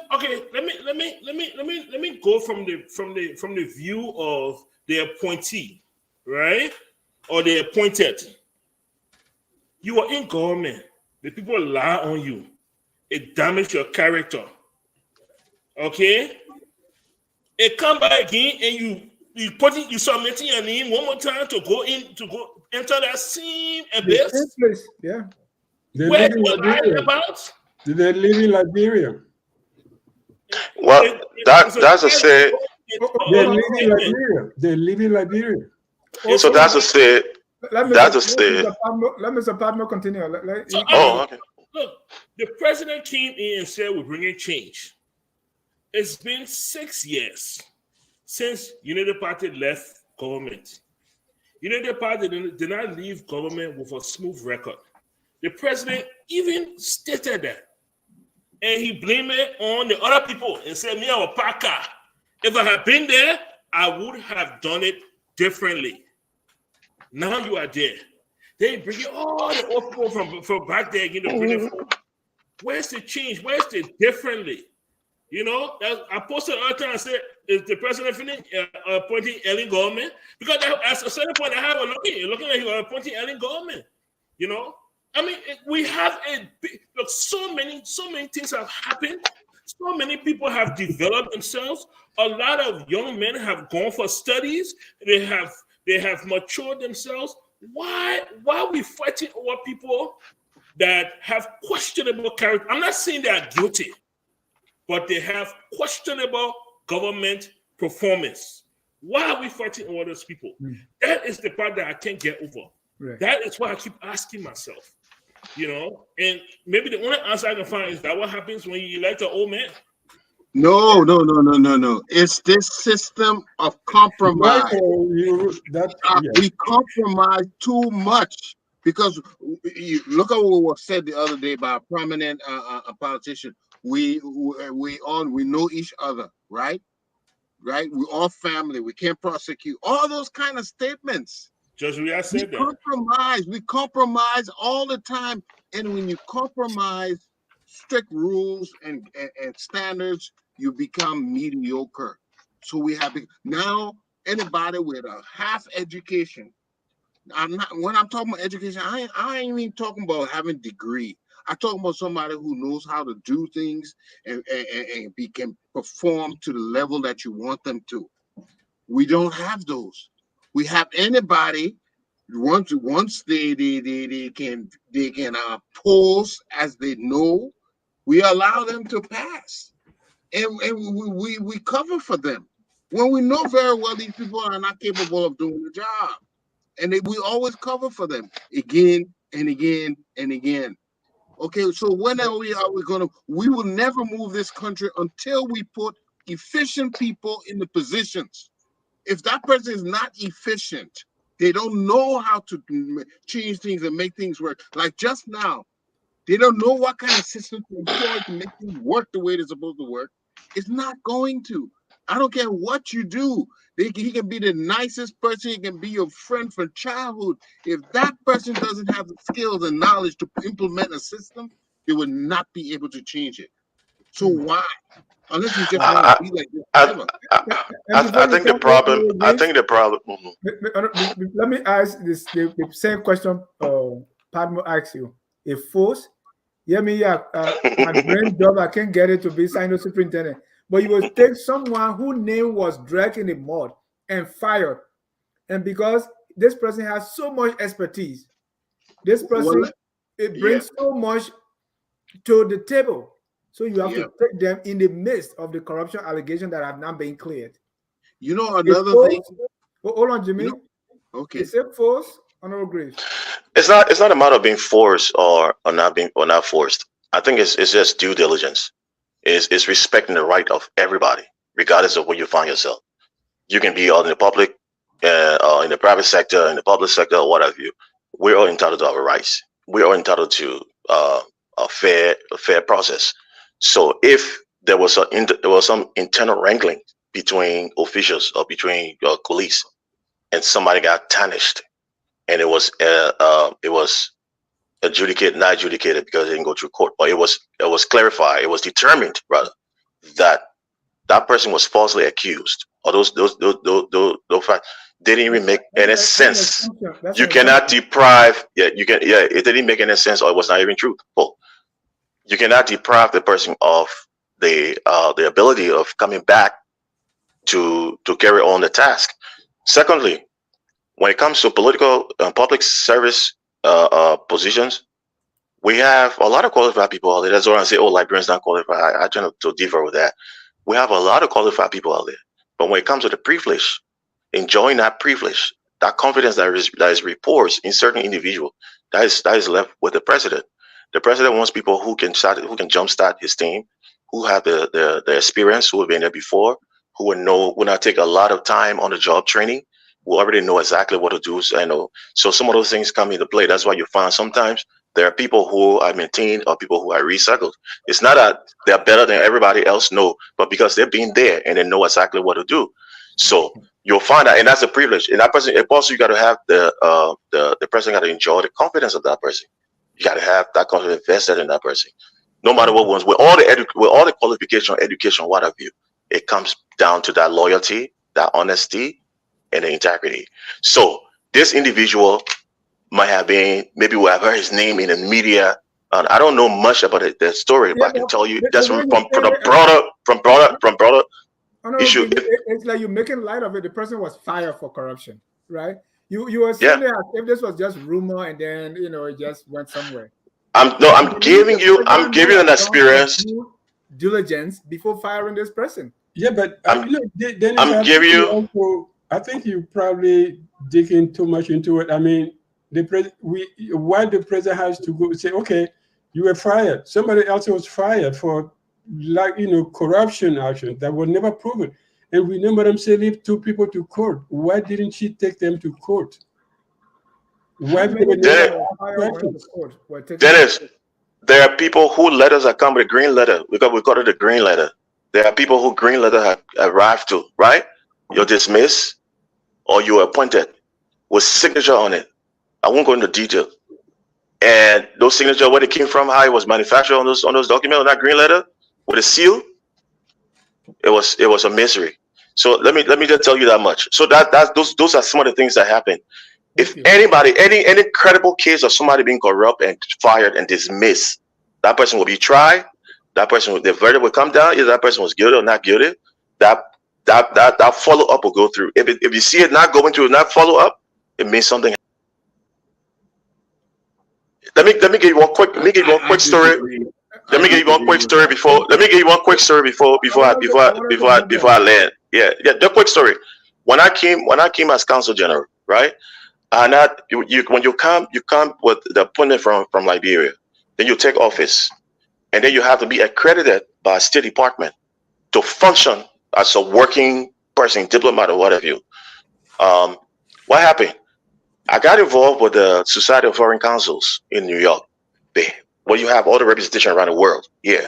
let me go from the view of the appointee, right? Or the appointed. You are in government. The people lie on you. It damages your character. Okay? It come back again and you submitting your name one more time to go enter that same abyss. Yeah. Where you lying about? They live in Liberia. Well, that's a say. They live in Liberia. So that's a say. Let Mr. Padmo continue. Okay. Look, the president came in and said we're bringing change. It's been 6 years since United Party left government. United Party did not leave government with a smooth record. The president even stated that. And he blamed it on the other people and said, me, I'm a Parker. If I had been there, I would have done it differently. Now you are there. They bring all the old people from back there again to bring it forward. Where's the change? Where's the differently? I posted all the time and said, is the president finished appointing Ellen Goldman? Because at a certain point, I have a looking at you appointing Ellen Goldman. We have so many things have happened. So many people have developed themselves. A lot of young men have gone for studies. They have matured themselves. Why are we fighting over people that have questionable character? I'm not saying they are guilty, but they have questionable government performance. Why are we fighting over those people? That is the part that I can't get over. Right. That is why I keep asking myself. And maybe the only answer I can find is that what happens when you elect an old man? No. It's this system of compromise. We compromise too much because look at what was said the other day by a prominent politician. We know each other, right? Right? We're all family. We can't prosecute. All those kind of statements. Judge, I said that. We compromise all the time. And when you compromise strict rules and standards, you become mediocre. So we have now anybody with a half education. When I'm talking about education, I ain't even talking about having a degree. I'm talking about somebody who knows how to do things and can perform to the level that you want them to. We don't have those. We have anybody once they can pose as they know, we allow them to pass, and we cover for them when we know very well these people are not capable of doing the job, and we always cover for them again and again and again. Okay, so when are we gonna? We will never move this country until we put efficient people in the positions. If that person is not efficient, they don't know how to change things and make things work. Like just now, they don't know what kind of system to employ to make things work the way they're supposed to work. It's not going to. I don't care what you do. He can be the nicest person. He can be your friend from childhood. If that person doesn't have the skills and knowledge to implement a system, they will not be able to change it. So why? Unless you just want to be like this forever. I think the problem. Let me ask this the same question. Padmo asks you. If force, my brain job, I can't get it to be signed superintendent. But you will take someone whose name was dragged in the mud and fired, and because this person has so much expertise, this person brings so much to the table. So you have to take them in the midst of the corruption allegations that have not been cleared. You know another thing. Hold on, Jimmy. Okay. Is it force or no grace? It's not a matter of being forced or not forced. I think it's just due diligence. It's respecting the right of everybody, regardless of where you find yourself. You can be out in the public, in the private sector, in the public sector, or what have you. We're all entitled to our rights. We're all entitled to a fair process. So if there was some internal wrangling between officials or between police, and somebody got tarnished, and it was adjudicated, not adjudicated because it didn't go through court, but it was clarified, it was determined rather that that person was falsely accused, or those facts didn't even make any sense. You cannot deprive. It didn't make any sense, or it was not even truthful. You cannot deprive the person of the ability of coming back to carry on the task. Secondly, when it comes to political public service positions, we have a lot of qualified people out there. That's why I say, Liberians not qualified. I try to differ with that. We have a lot of qualified people out there. But when it comes to the privilege, enjoying that privilege, that confidence that is reposed in certain individual, that is left with the president. The president wants people who can jumpstart his team, who have the experience, who have been there before, who will not take a lot of time on the job training, who already know exactly what to do. So some of those things come into play. That's why you find sometimes there are people who are maintained or people who are recycled. It's not that they're better than everybody else, no, but because they've been there and they know exactly what to do. So you'll find that, and that's a privilege. And that person, also you got to have the person got to enjoy the confidence of that person. You got to have that confidence invested in that person, no matter what ones. With all the qualification, education, what have you, it comes down to that loyalty, that honesty, and the integrity. So this individual might have been, maybe we have heard his name in the media. And I don't know much about the story, but I can tell you that's from broader issue. It's like you're making light of it. The person was fired for corruption, right? You were saying that if this was just rumor and then it just went somewhere. I'm giving you an experience. Diligence before firing this person. Yeah, but I think you probably digging too much into it. I mean, why the president has to go say, okay, you were fired. Somebody else was fired for corruption action that was never proven. And remember them say leave 2 people to court. Why didn't she take them to court? Why Dennis, there are people who letters are come with a green letter. We call it the green letter. There are people who green letter have arrived to, right? You're dismissed or you're appointed with signature on it. I won't go into detail. And those signatures, where they came from, how it was manufactured on those documents, on that green letter with a seal, it was a mystery. So let me just tell you that much. So those are some of the things that happen. If anybody, any credible case of somebody being corrupt and fired and dismissed, that person will be tried. That person, the verdict will come down. Either that person was guilty or not guilty. That follow up will go through. If you see it not going through, not follow up, it means something. Let me give you one quick story. Let me give you one quick story before I land. Yeah, the quick story. When I came as Consul General, right? And when you come with the appointment from Liberia, then you take office, and then you have to be accredited by a State Department to function as a working person, diplomat or whatever you. What happened? I got involved with the Society of Foreign Councils in New York, where you have all the representation around the world. Yeah.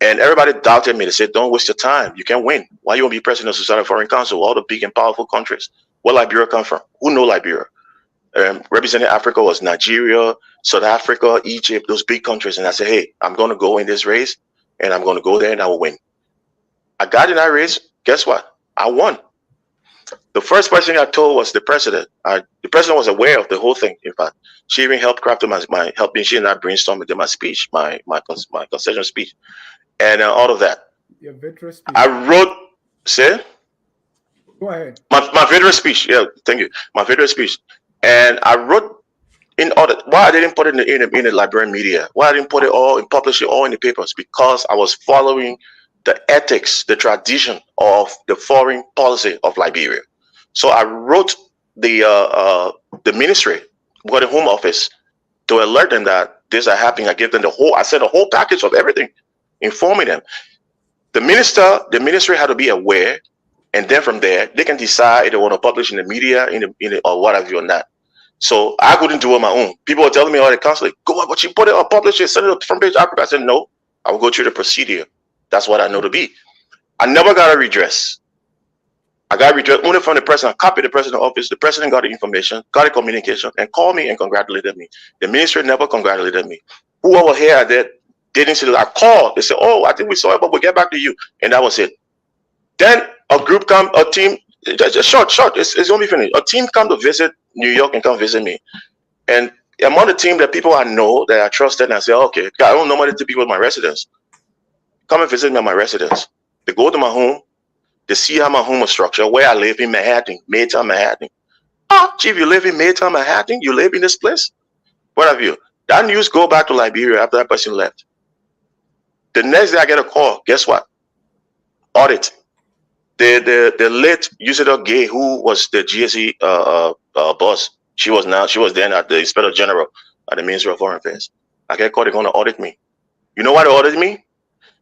And everybody doubted me. They said, don't waste your time. You can't win. Why you want to be president of the Society of Foreign Council? All the big and powerful countries. Where Liberia come from? Who know Liberia? Representing Africa was Nigeria, South Africa, Egypt, those big countries. And I said, hey, I'm going to go in this race, and I'm going to go there, and I will win. I got in that race. Guess what? I won. The first person I told was the president. The president was aware of the whole thing. In fact, she even helped craft my help me. She and I brainstormed my speech, my concession speech, and all of that. Your victory speech. I wrote. Say. Go ahead. My victory speech. Yeah, thank you. My victory speech, and I wrote in order. Why I didn't put it in the Liberian media? Why I didn't put it all and publish it all in the papers? Because I was following the ethics, the tradition of the foreign policy of Liberia. So I wrote the ministry, or the Home Office, to alert them that this are happening. I gave them I said the whole package of everything, informing them. The ministry had to be aware, and then from there they can decide if they want to publish in the media, or whatever or not. So I couldn't do it on my own. People were telling me all the council, like, go on, but you put it or publish it, send it to front page Africa. I said no, I will go through the procedure. That's what I know to be. I never got a redress. I got redress only from the president. I copied the president's office. The president got the information, got the communication, and called me and congratulated me. The ministry never congratulated me. Whoever here I didn't see that. I called. They said, oh, I think we saw it, but we'll get back to you. And that was it. Then a team, just short, it's going to be finished. A team come to visit New York and come visit me. And among the team, the people I know that I trusted, and I said, okay, I don't normally tell people in my residence. Come and visit me at my residence. They go to my home. They see how my home is structured, where I live in Manhattan, Midtown Manhattan. Ah, chief, you live in Midtown Manhattan? You live in this place? What have you? That news go back to Liberia after that person left. The next day I get a call. Guess what? Audit. The late Usador Gay, who was the GSE boss, she was then at the Inspector General at the Ministry of Foreign Affairs. I get called. They're going to audit me. You know why they audited me?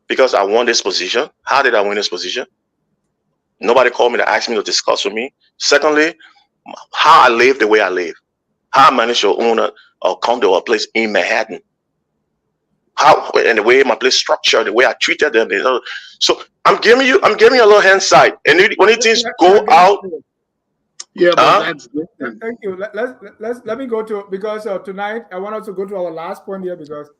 Because I won this position. How did I win this position? Nobody called me to ask me to discuss with me. Secondly, how I live the way I live. How I managed to own a condo or a place in Manhattan. How and the way my place structured, the way I treated them. So I'm giving you a little hindsight. And when things go out. Yeah, but that's good. Thank you. Let me go to, because tonight I want us to go to our last point here, because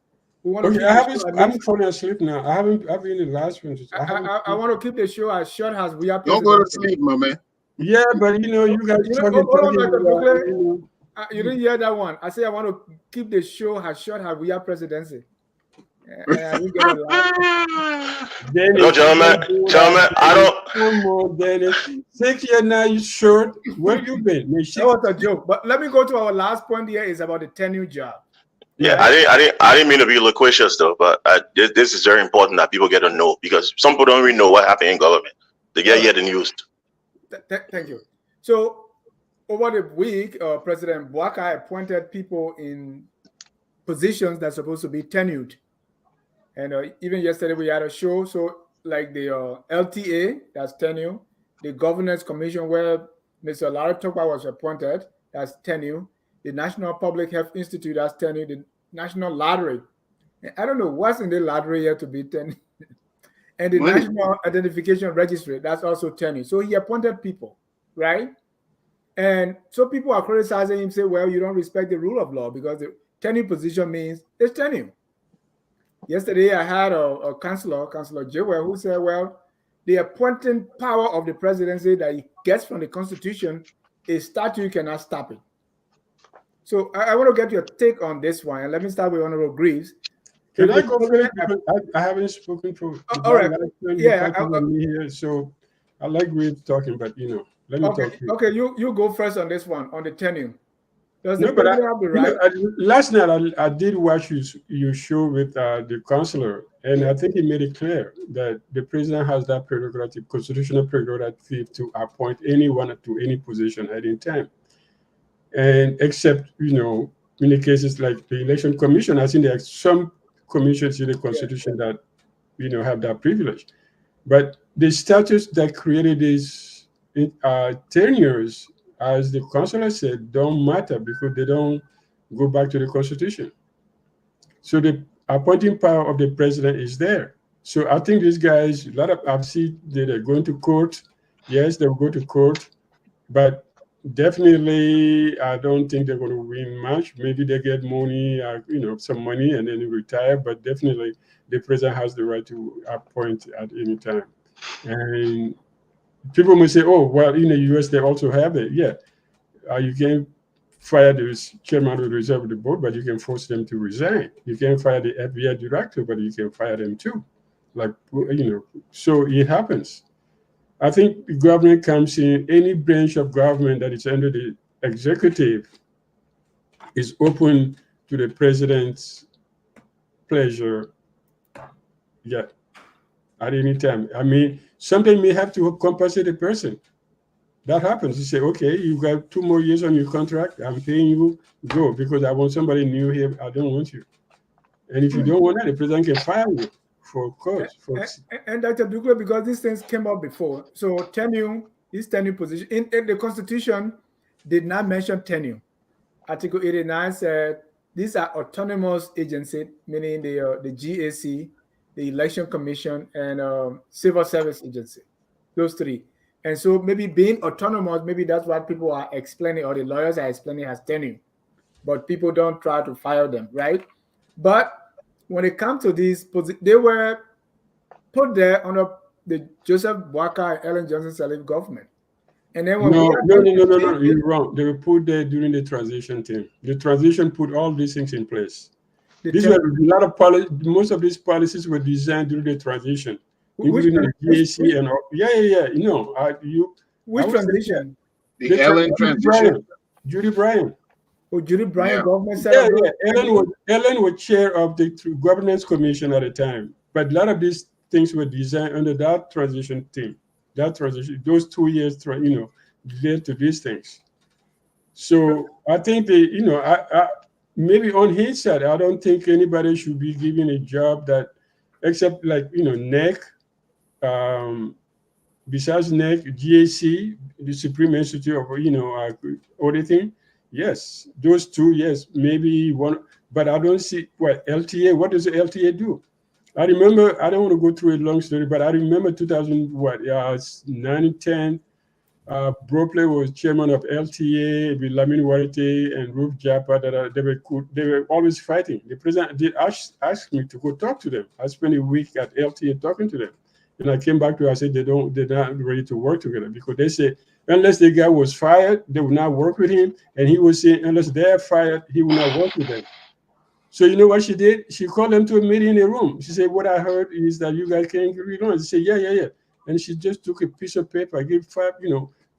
we want to. I'm falling asleep now. I've been in the last one. I want to keep the show as short as we are. Don't go to sleep, my man. Yeah, but you guys talking. You didn't hear that one. I say I want to keep the show as short as we are presidency. No, gentlemen, I don't. Come on, Dennis. 6 years now, you short. Where you been? That was a joke. But let me go to our last point here. Is about the tenure job. Yeah, I didn't mean to be loquacious though, but this is very important that people get to know, because some people don't really know what happened in government. They get the news. Thank you. So over the week, President Boakai appointed people in positions that's supposed to be tenured. And even yesterday we had a show. So like the LTA, that's tenure, the Governance Commission where Mr. Larry Tokpa was appointed, that's tenure, the National Public Health Institute, that's tenure, the National Lottery. I don't know what's in the lottery here to be tenure. And the National Identification Registry, that's also tenure. So he appointed people, right? And so people are criticizing him, say, well, you don't respect the rule of law because the tenure position means it's tenure. Yesterday, I had a Councillor Jewel, who said, well, the appointing power of the presidency that he gets from the Constitution, a statute cannot stop it. So I want to get your take on this one. And let me start with Honorable Greaves. Can I go first? I haven't spoken for. All right. Yeah. So I like Greaves talking, but let me talk. Okay, you go first on this one, on the tenure. Does No, the but president have the right? last night I did watch your show with the counselor, and I think he made it clear that the president has that prerogative, constitutional prerogative, to appoint anyone to any position at any time. And except, in the cases like the election commission, I think there are some commissions in the constitution that, have that privilege. But the statutes that created these tenures, as the consular said, don't matter because they don't go back to the Constitution. So the appointing power of the president is there. So I think these guys, a lot of I've seen that they're going to court. Yes, they'll go to court, but definitely I don't think they're going to win much. Maybe they get money, some money, and then they retire. But definitely, the president has the right to appoint at any time. And people may say, "Oh, well, in the U.S. they also have it." Yeah, you can fire the chairman of the reserve of the board, but you can force them to resign. You can fire the FBI director, but you can fire them too. So it happens. I think the government comes in, any branch of government that is under the executive is open to the president's pleasure, yeah, at any time. I mean, sometimes may have to compensate the person. That happens. You say, okay, you got 2 more years on your contract. I'm paying you, go, because I want somebody new here. I don't want you. And if you don't want that, the president can fire you for cause. And Dr. Dugler, because these things came up before. So tenure position in the Constitution did not mention tenure. Article 89 said these are autonomous agencies, meaning the GAC, the Election Commission, and Civil Service Agency. Those three. And so maybe being autonomous, maybe that's what people are explaining, or the lawyers are explaining as tenure. But people don't try to fire them, right? But when it comes to these, they were put there under the Joseph Boakai and Ellen Johnson Sirleaf government. And then when no, you're wrong. They were put there during the transition team. The transition put all these things in place. These were a lot of policy. Most of these policies were designed during the transition. Including the GAC and all. Yeah. Which transition? The Ellen transition. Judy Bryan. Oh, Judy Bryan government. Ellen was chair of the governance commission at the time. But a lot of these things were designed under that transition team. That transition, those 2 years, led to these things. So I think maybe on his side, I don't think anybody should be given a job that, except NEC. Besides NEC, GAC, the Supreme Institute of auditing, yes, those two, yes, maybe one, but I don't see what LTA. What does the LTA do? I remember. I don't want to go through a long story, but I remember 9 10. Bropley was chairman of LTA with Lamine Warite and Ruth Japa. They were always fighting. The president did ask me to go talk to them. I spent a week at LTA talking to them. And I came back to her, I said, they're not ready to work together, because they say, unless the guy was fired, they will not work with him. And he was saying, unless they're fired, he will not work with them. So you know what she did? She called them to a meeting in a room. She said, what I heard is that you guys can't agree on. She said, yeah. And she just took a piece of paper, gave 5,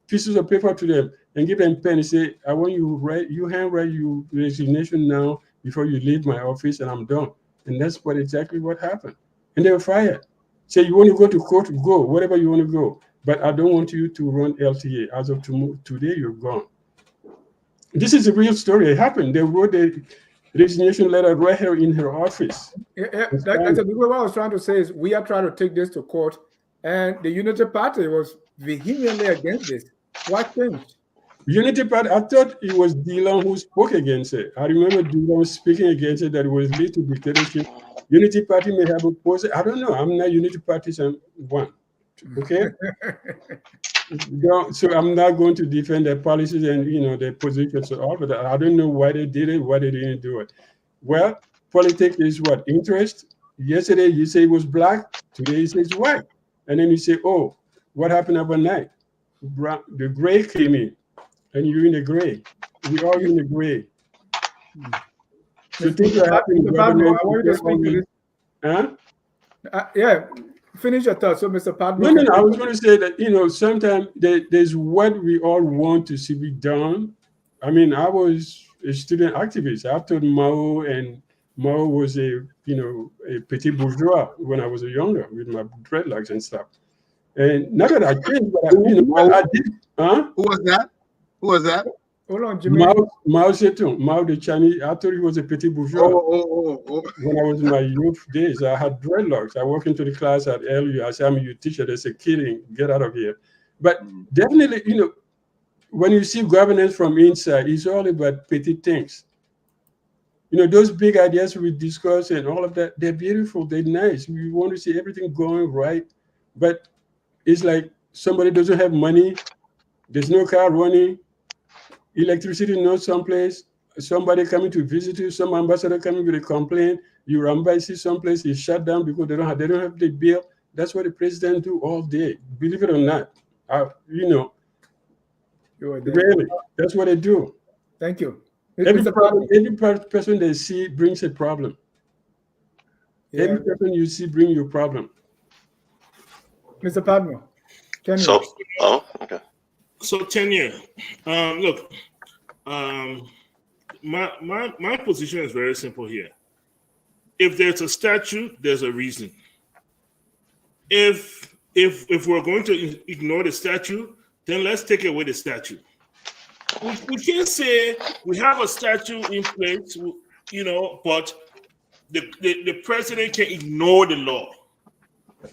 pieces of paper to them, and give them a pen and say, I want you handwrite your resignation now before you leave my office, and I'm done. And that's exactly what happened. And they were fired. Say, you want to go to court, go, whatever you want to go. But I don't want you to run LTA. As of today, you're gone. This is a real story. It happened. They wrote a resignation letter right here in her office. What I was trying to say is we are trying to take this to court, and the Unity Party was vehemently against this. What changed? Unity Party, I thought it was Dillon who spoke against it. I remember Dillon speaking against it, that it was lead to dictatorship. Unity Party may have opposed it. I don't know. I'm not Unity Party one. Okay? So I'm not going to defend their policies and their positions and all, but I don't know why they did it, why they didn't do it. Well, politics is what? Interest. Yesterday you say it was black, today you say it's white. And then you say, oh, what happened overnight? The gray came in, and you're in the gray. We all in the gray. So things are happening. I want you to speak to this. Yeah, finish your thought. So, Mr. Padman. No. I was going to say that sometimes there's what we all want to see be done. I mean, I was a student activist. I told Mao, and Mao was a petit bourgeois when I was younger with my dreadlocks and stuff. And not that I changed, but I did. Huh? Who was that? Hold on, Jimmy. Mao Zedong, Mao the Chinese. I thought he was a petit bourgeois. When I was in my youth days, I had dreadlocks. I walked into the class at LU. I said, "I'm your teacher." They said, "Kidding, get out of here." But definitely, when you see governance from inside, it's all about petty things. Those big ideas we discuss and all of that, they're beautiful, they're nice. We want to see everything going right. But it's like somebody doesn't have money, there's no car running, electricity not someplace, somebody coming to visit you, some ambassador coming with a complaint, your embassy someplace is shut down because they don't have the bill. That's what the president do all day. Believe it or not. Really, that's what they do. Thank you. Every person they see brings a problem. Yeah. Every person you see brings your problem. Mr. Padmo. Okay. So tenure. Look, my position is very simple here. If there's a statute, there's a reason. If we're going to ignore the statute, then let's take away the statute. We can't say we have a statute in place, but the president can ignore the law.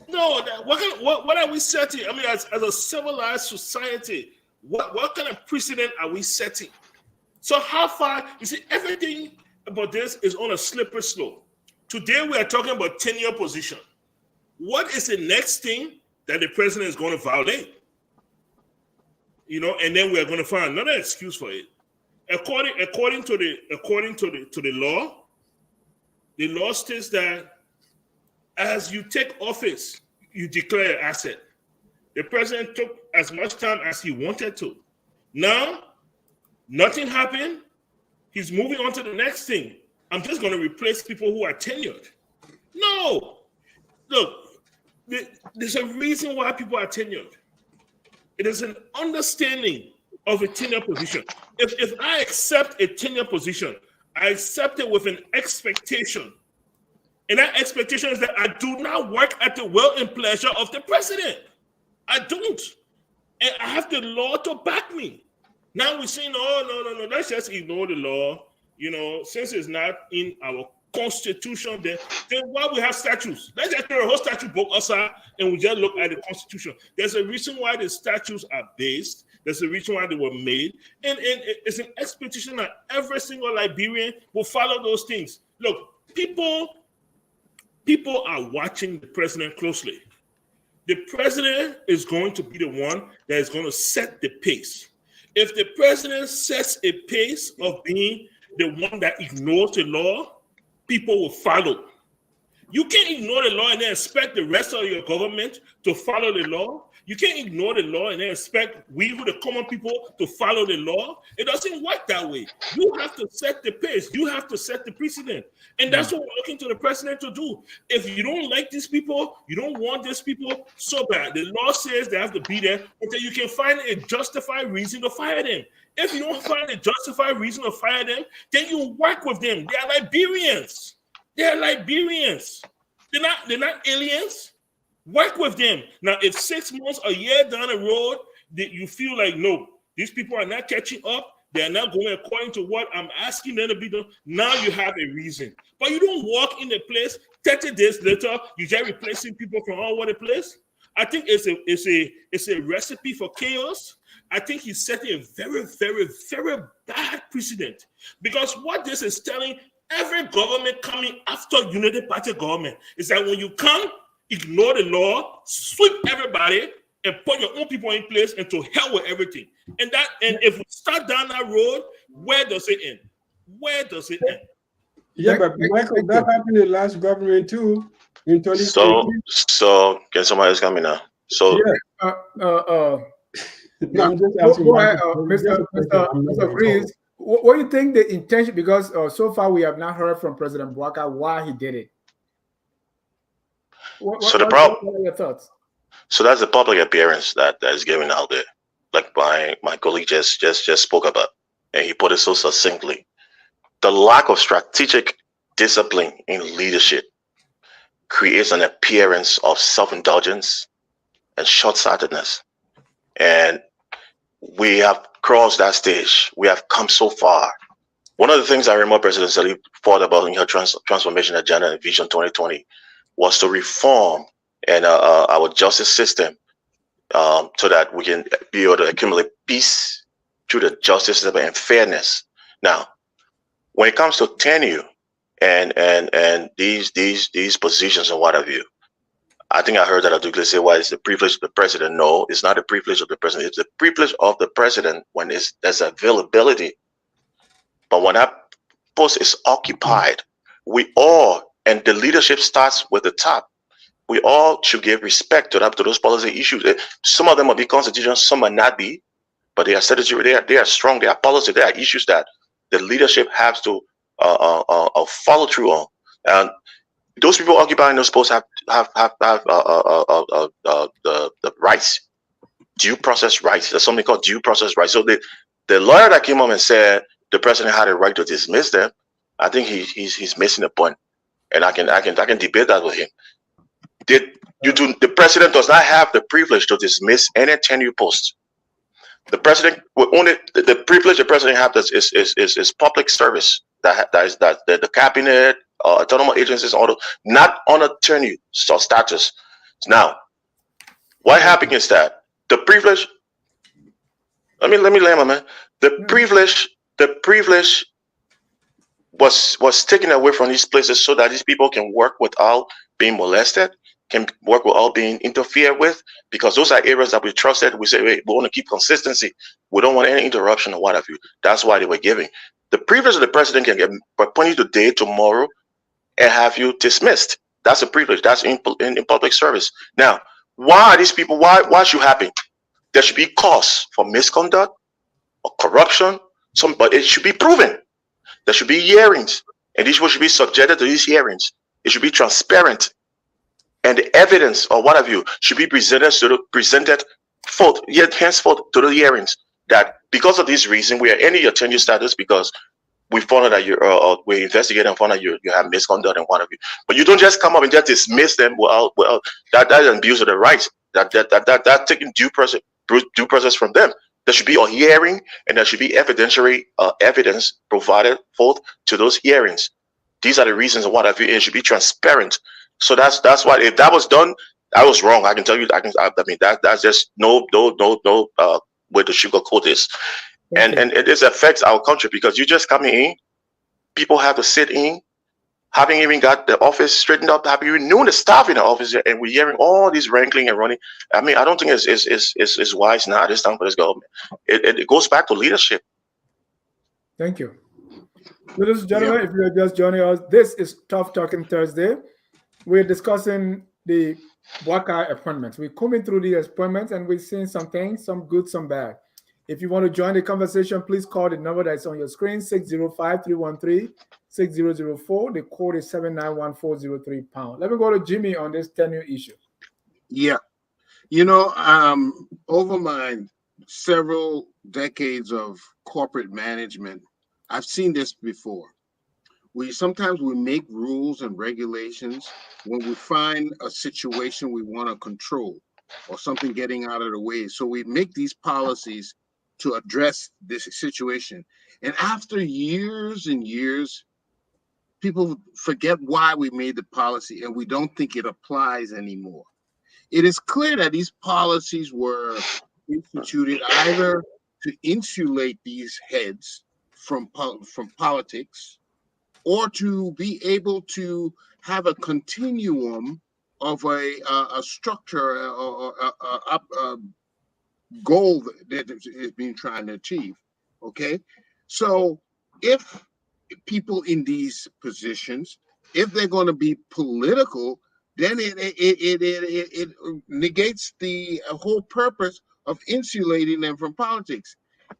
No, what are we setting? I mean, as a civilized society, what kind of precedent are we setting? So how far, you see, everything about this is on a slippery slope. Today we are talking about tenure position. What is the next thing that the president is going to violate? And then we are going to find another excuse for it. According to the law, the law states that as you take office, you declare an asset. The president took as much time as he wanted to. Now, nothing happened. He's moving on to the next thing. I'm just going to replace people who are tenured. No. Look, there's a reason why people are tenured. It is an understanding of a tenure position. If I accept a tenure position, I accept it with an expectation. And that expectation is that I do not work at the will and pleasure of the president. I don't. And I have the law to back me. Now we're saying, oh, no, let's just ignore the law. Since it's not in our Constitution, then why we have statutes? Let's just throw a whole statute book aside and we just look at the Constitution. There's a reason why the statutes are based. There's a reason why they were made. And it's an expectation that every single Liberian will follow those things. Look, people are watching the president closely. The president is going to be the one that is going to set the pace. If the president sets a pace of being the one that ignores the law, people will follow. You can't ignore the law and then expect the rest of your government to follow the law. You can't ignore the law and then expect we, who the common people, to follow the law. It doesn't work that way. You have to set the pace. You have to set the precedent. And that's what we're looking to the president to do. If you don't like these people, you don't want these people, so bad. The law says they have to be there until you can find a justified reason to fire them. If you don't find a justified reason to fire them, then you work with them. They are Liberians. They're Liberians. They're not aliens. Work with them. Now, if 6 months, a year down the road, that you feel like, no, these people are not catching up, they're not going according to what I'm asking them to be done, now you have a reason. But you don't walk in the place, 30 days later, you're just replacing people from all over the place. I think it's a recipe for chaos. I think he's setting a very, very, very bad precedent. Because what this is telling every government coming after Unity Party government is that when you come, ignore the law, sweep everybody, and put your own people in place, and to hell with everything. And if we start down that road, where does it end? Where does it end? Yeah, but Michael, that happened in the last government too. In 2020. So can somebody else come in now? So yeah. No, I'm just asking. Go ahead, Mr. Freeze. What do you think the intention? Because so far we have not heard from President Boakai why he did it. What are your thoughts? So that's the public appearance that is given out there, like my colleague just spoke about, and he put it so succinctly. The lack of strategic discipline in leadership creates an appearance of self-indulgence and short-sightedness. And we have crossed that stage. We have come so far. One of the things I remember President Salih thought about in her transformation agenda and Vision 2020 was to reform and our justice system so that we can be able to accumulate peace through the justice system and fairness. Now, when it comes to tenure and these positions and what have you, I think I heard that Abdul say, "Why it's the privilege of the president?" No, it's not the privilege of the president. It's the privilege of the president when there's availability. But when that post is occupied, we all, and the leadership starts with the top. We all should give respect to those policy issues. Some of them will be constitutional, some might not be, but they are statutory. They are strong. They are policy. They are issues that the leadership has to follow through on. And those people occupying those posts have the rights, due process rights. There's something called due process rights. So the lawyer that came up and said the president had a right to dismiss them, I think he's missing the point, and I can debate that with him. The president does not have the privilege to dismiss any tenure post. The president will only the privilege the president has is public service. That is the cabinet, autonomous agencies, all not on a tenure status. Now, what happened is that the privilege. Let me land my man. The privilege was taken away from these places so that these people can work without being molested, can work without being interfered with, because those are areas that we trusted. We say, wait, we want to keep consistency. We don't want any interruption or what have you. That's why they were giving. The privilege of the president can get appointed today, tomorrow, and have you dismissed. That's a privilege. That's in public service. Now, why are these people, why should happen? There should be cause for misconduct or corruption, but it should be proven. There should be hearings, and these people should be subjected to these hearings. It should be transparent, and the evidence or what have you should be presented henceforth to the hearings. That because of this reason, we are ending your tenure status because we found out that we investigate and found out you have misconduct and what have you. But you don't just come up and just dismiss them without that is an abuse of the rights. That taking due process from them. There should be a hearing, and there should be evidentiary evidence provided forth to those hearings. These are the reasons what have you. It should be transparent. So that's why if that was done, I was wrong. I can tell you. I mean that's just no way to sugarcoat this, and this affects our country because you just coming in, people have to sit in, having even got the office straightened up, having even known the staff in the office, and we're hearing all these wrangling and running. I mean, I don't think it's wise now at this time for this government. It goes back to leadership. Thank you. Ladies and gentlemen, if you're just joining us, this is Tough Talking Thursday. We're discussing the Boakai appointments. We're combing through the appointments and we're seeing some things, some good, some bad. If you want to join the conversation, please call the number that's on your screen, 605-313-6004. The code is 791-403#. Let me go to Jimmy on this tenure issue. Yeah. You know, over my several decades of corporate management, I've seen this before. Sometimes we make rules and regulations when we find a situation we want to control or something getting out of the way. So we make these policies to address this situation. And after years and years, people forget why we made the policy and we don't think it applies anymore. It is clear that these policies were instituted either to insulate these heads from politics, or to be able to have a continuum of a structure or a goal that is being trying to achieve. Okay, so if people in these positions, if they're going to be political, then it negates the whole purpose of insulating them from politics.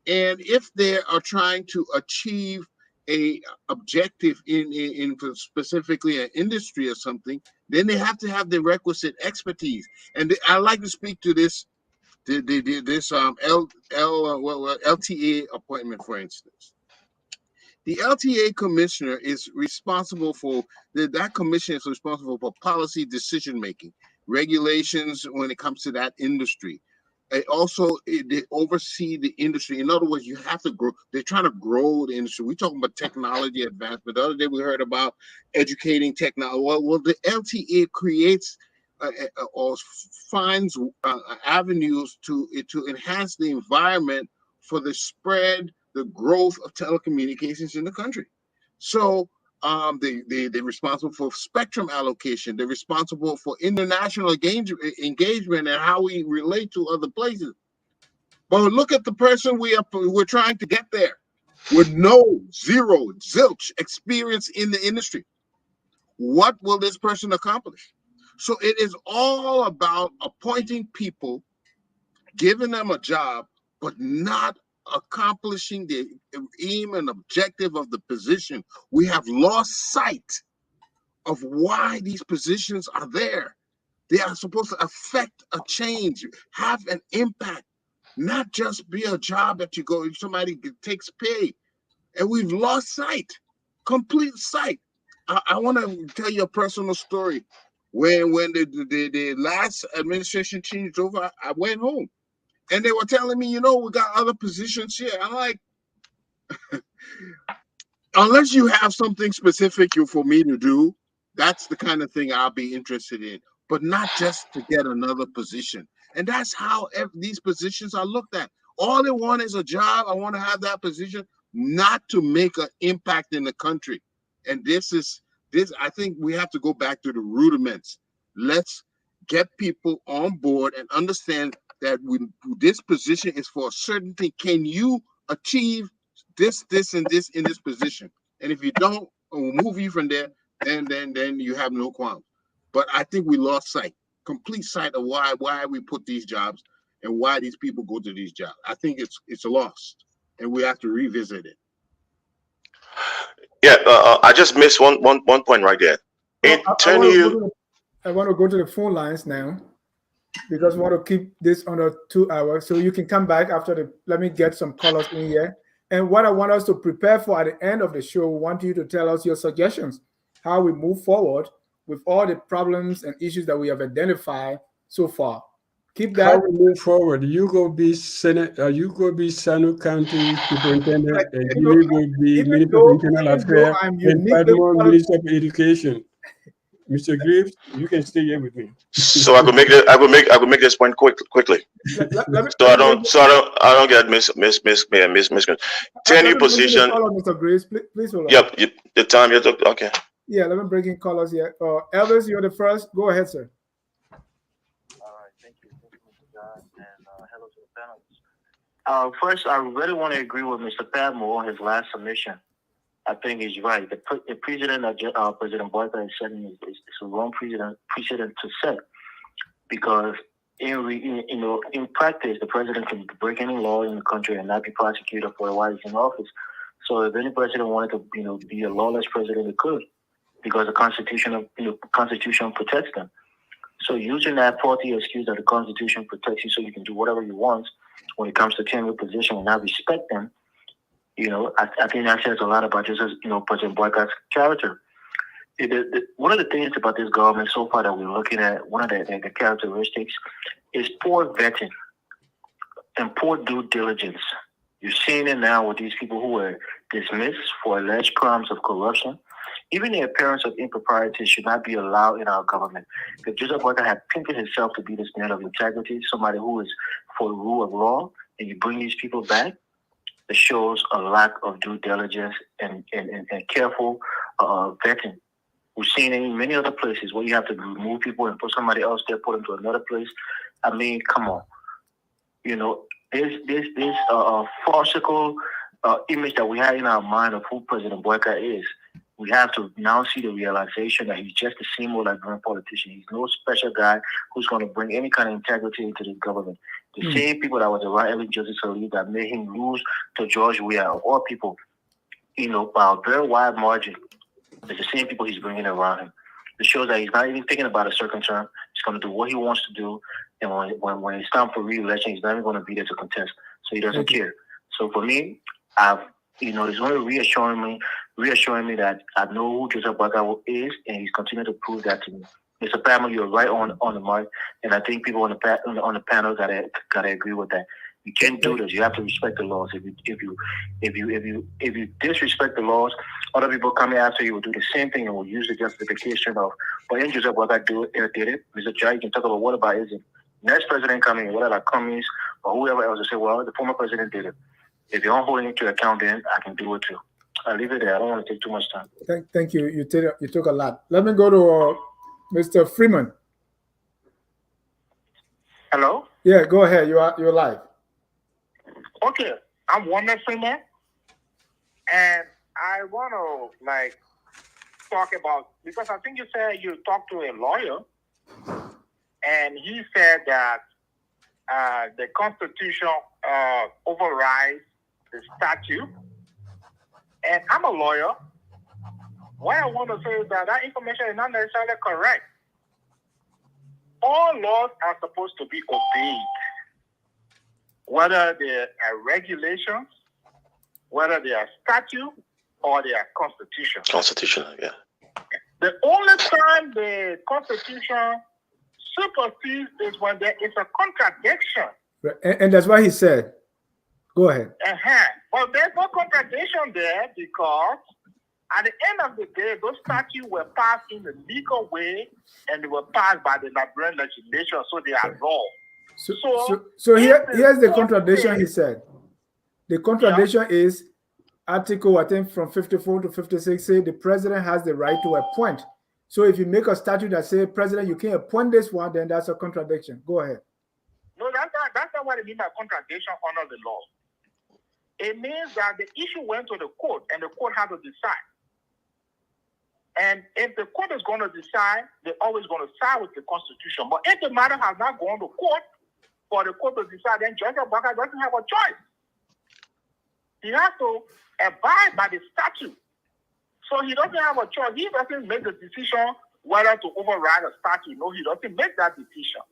And if they are trying to achieve a objective in specifically an industry or something, then they have to have the requisite expertise. And I like to speak to this LTA appointment, for instance. The LTA commissioner is responsible for that commission is responsible for policy decision making, regulations when it comes to that industry. They oversee the industry. In other words, you have to grow. They're trying to grow the industry. We're talking about technology advancement. The other day we heard about educating technology. Well, the LTA creates or finds avenues to enhance the environment for the spread, the growth of telecommunications in the country. So they're responsible for spectrum allocation. They're responsible for international engagement and how we relate to other places. But look at the person we're trying to get there with zero, zilch experience in the industry. What will this person accomplish? So it is all about appointing people, giving them a job, but not accomplishing the aim and objective of the position. We have lost sight of why these positions are there. They are supposed to affect a change, have an impact, not just be a job that you go, somebody takes pay. And we've lost sight, complete sight. I want to tell you a personal story. When the last administration changed over, I went home. And they were telling me, we got other positions here. I'm like, unless you have something specific for me to do, that's the kind of thing I'll be interested in, but not just to get another position. And that's how these positions are looked at. All they want is a job. I want to have that position, not to make an impact in the country. And this, I think we have to go back to the rudiments. Let's get people on board and understand that this position is for a certain thing. Can you achieve this, and this in this position? And if you don't, we'll move you from there, then you have no qualms. But I think we lost complete sight of why we put these jobs and why these people go to these jobs. I think it's lost, and we have to revisit it. Yeah, I just missed one point right there. I want to go to the phone lines now, because we want to keep this under 2 hours. So you can come back after let me get some callers in here. And what I want us to prepare for at the end of the show, we want you to tell us your suggestions, how we move forward with all the problems and issues that we have identified so far. Keep that. How we move forward? You go be you go be Sanu County Superintendent, and you go be Minister of Internal Affairs, and Padmore Minister of Education. Mr. Greaves, you can stay here with me. So I could make this point quickly. I don't get miss. Tenure position. Mr. Graves, please hold on. Yep, the time you took. Okay. Yeah, let me bring in callers here. Elvis, you're the first. Go ahead, sir. All right, thank you, Mr. John, and hello to the panelists. First, I really want to agree with Mr. Padmore on his last submission. I think he's right. The precedent that President Boakai is setting is a wrong precedent to set, because in practice, the president can break any law in the country and not be prosecuted for while he's in office. So if any president wanted to be a lawless president, it could, because the Constitution protects them. So using that faulty excuse that the Constitution protects you so you can do whatever you want when it comes to tenure position and not respect them, I think that says a lot about just President Boakai's character. One of the things about this government so far that we're looking at, one of the characteristics is poor vetting and poor due diligence. You're seeing it now with these people who were dismissed for alleged crimes of corruption. Even the appearance of impropriety should not be allowed in our government. If Joseph Boakai had painted himself to be this man of integrity, somebody who is for the rule of law, and you bring these people back, it shows a lack of due diligence and careful vetting. We've seen it in many other places where you have to remove people and put somebody else there, put them to another place. I mean, come on. This farcical image that we have in our mind of who President Boakai is, we have to now see the realization that he's just a same old Liberian politician. He's no special guy who's going to bring any kind of integrity into this government. The same people that was around Ellen Joseph Sirleaf that made him lose to George Weah, of all people, by a very wide margin. It's the same people he's bringing around him. It shows that he's not even thinking about a second term. He's going to do what he wants to do. And when it's time for re-election, he's not even going to be there to contest. So he doesn't care. So for me, it's only reassuring me that I know who Joseph Boakai is, and he's continuing to prove that to me. Mr. Palmer, you're right on the mark, and I think people on the panel gotta agree with that. You can't do this. You have to respect the laws. If you disrespect the laws, other people coming after you will do the same thing and will use the justification of, well, ain't Joseph Boakai did it. Mr. Jai, you can talk about what about is it next president coming, whatever Cummings or whoever else will say, well, the former president did it. If you don't hold me to account, then I can do it too. I'll leave it there. I don't want to take too much time. Thank you. You took a lot. Let me go to Mr. Freeman. Hello? Yeah, go ahead. You're live. Okay. I'm Wanda Freeman. And I want to talk about, because I think you said you talked to a lawyer and he said that the Constitution overrides the statute. And I'm a lawyer. What I want to say is that information is not necessarily correct. All laws are supposed to be obeyed, whether they are regulations, whether they are statute, or they are constitution. Constitutional, yeah. The only time the Constitution supersedes is when there is a contradiction. And that's what he said. Go ahead. Well, there's no contradiction there because at the end of the day, those statutes were passed in a legal way and they were passed by the Liberian legislature, so they are law. So here's the contradiction he said. The contradiction is Article, I think, from 54 to 56 say the president has the right to appoint. So if you make a statute that says, president, you can't appoint this one, then that's a contradiction. Go ahead. No, that's not what I mean by contradiction under the law. It means that the issue went to the court and the court had to decide. And if the court is going to decide, they're always going to side with the Constitution. But if the matter has not gone to court for the court to decide, then Judge Boakai doesn't have a choice. He has to abide by the statute. So he doesn't have a choice. He doesn't make the decision whether to override a statute. No, he doesn't make that decision.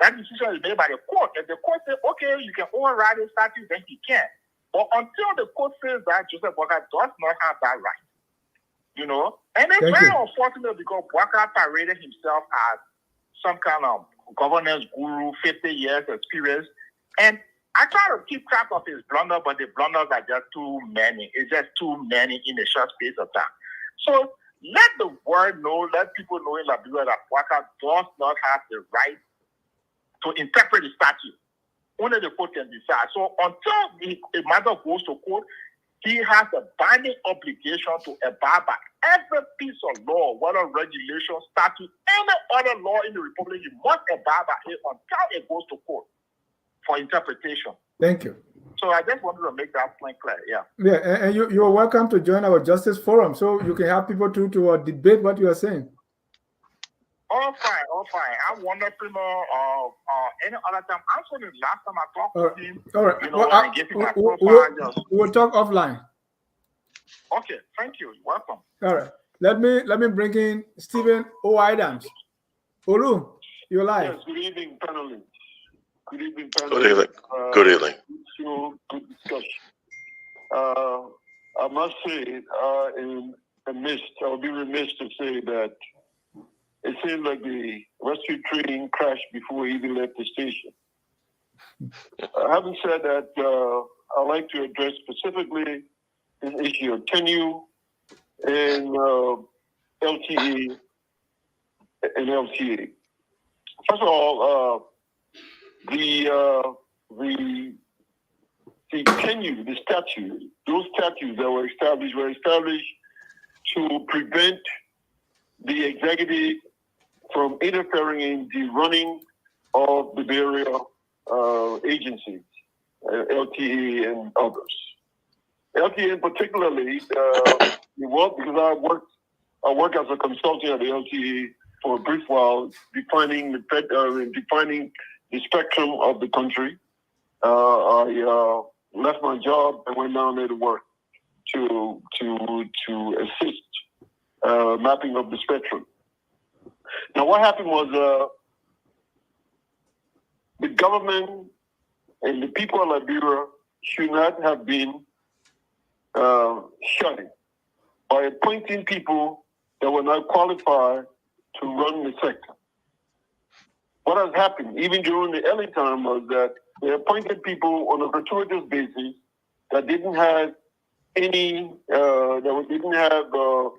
That decision is made by the court. If the court says, okay, you can override the statute, then he can. But until the court says that, Joseph Boakai does not have that right. You know? And it's very unfortunate because Boakai paraded himself as some kind of governance guru, 50 years experience. And I try to keep track of his blunders, but the blunders are just too many. It's just too many in a short space of time. So let the world know, let people know in Liberia that Boakai does not have the right to interpret the statute. Only the court can decide. So until the matter goes to court, he has a binding obligation to abide by every piece of law, whether regulation, statute, any other law in the Republic. He must abide by it until it goes to court for interpretation. Thank you. So I just wanted to make that point clear. Yeah. Yeah, and you're welcome to join our Justice Forum, so you can have people to debate what you are saying. All fine. I wonder, any other time. I'm sorry, last time I talked to him. All right. You know, we'll talk offline. Okay, thank you. Welcome. All right. Let me bring in Stephen O. Adams. Olu, you're live. Yes, good evening, panelists. Good evening, panelists. Good evening. Good evening. Good discussion. I must say, I would be remiss to say that it seemed like the rescue train crashed before he even left the station. Having said that, I'd like to address specifically this issue of tenure and LTA and LTA. First of all, the tenure, the statute, those statutes that were established to prevent the executive from interfering in the running of the various agencies, LTA and others. LTA particularly, because I work as a consultant at the LTA for a brief while, defining the spectrum of the country. I left my job and went down there to work to assist mapping of the spectrum. Now, what happened was the government and the people of Liberia should not have been shunning by appointing people that were not qualified to run the sector. What has happened, even during the early time, was that they appointed people on a gratuitous basis that didn't have any, didn't have the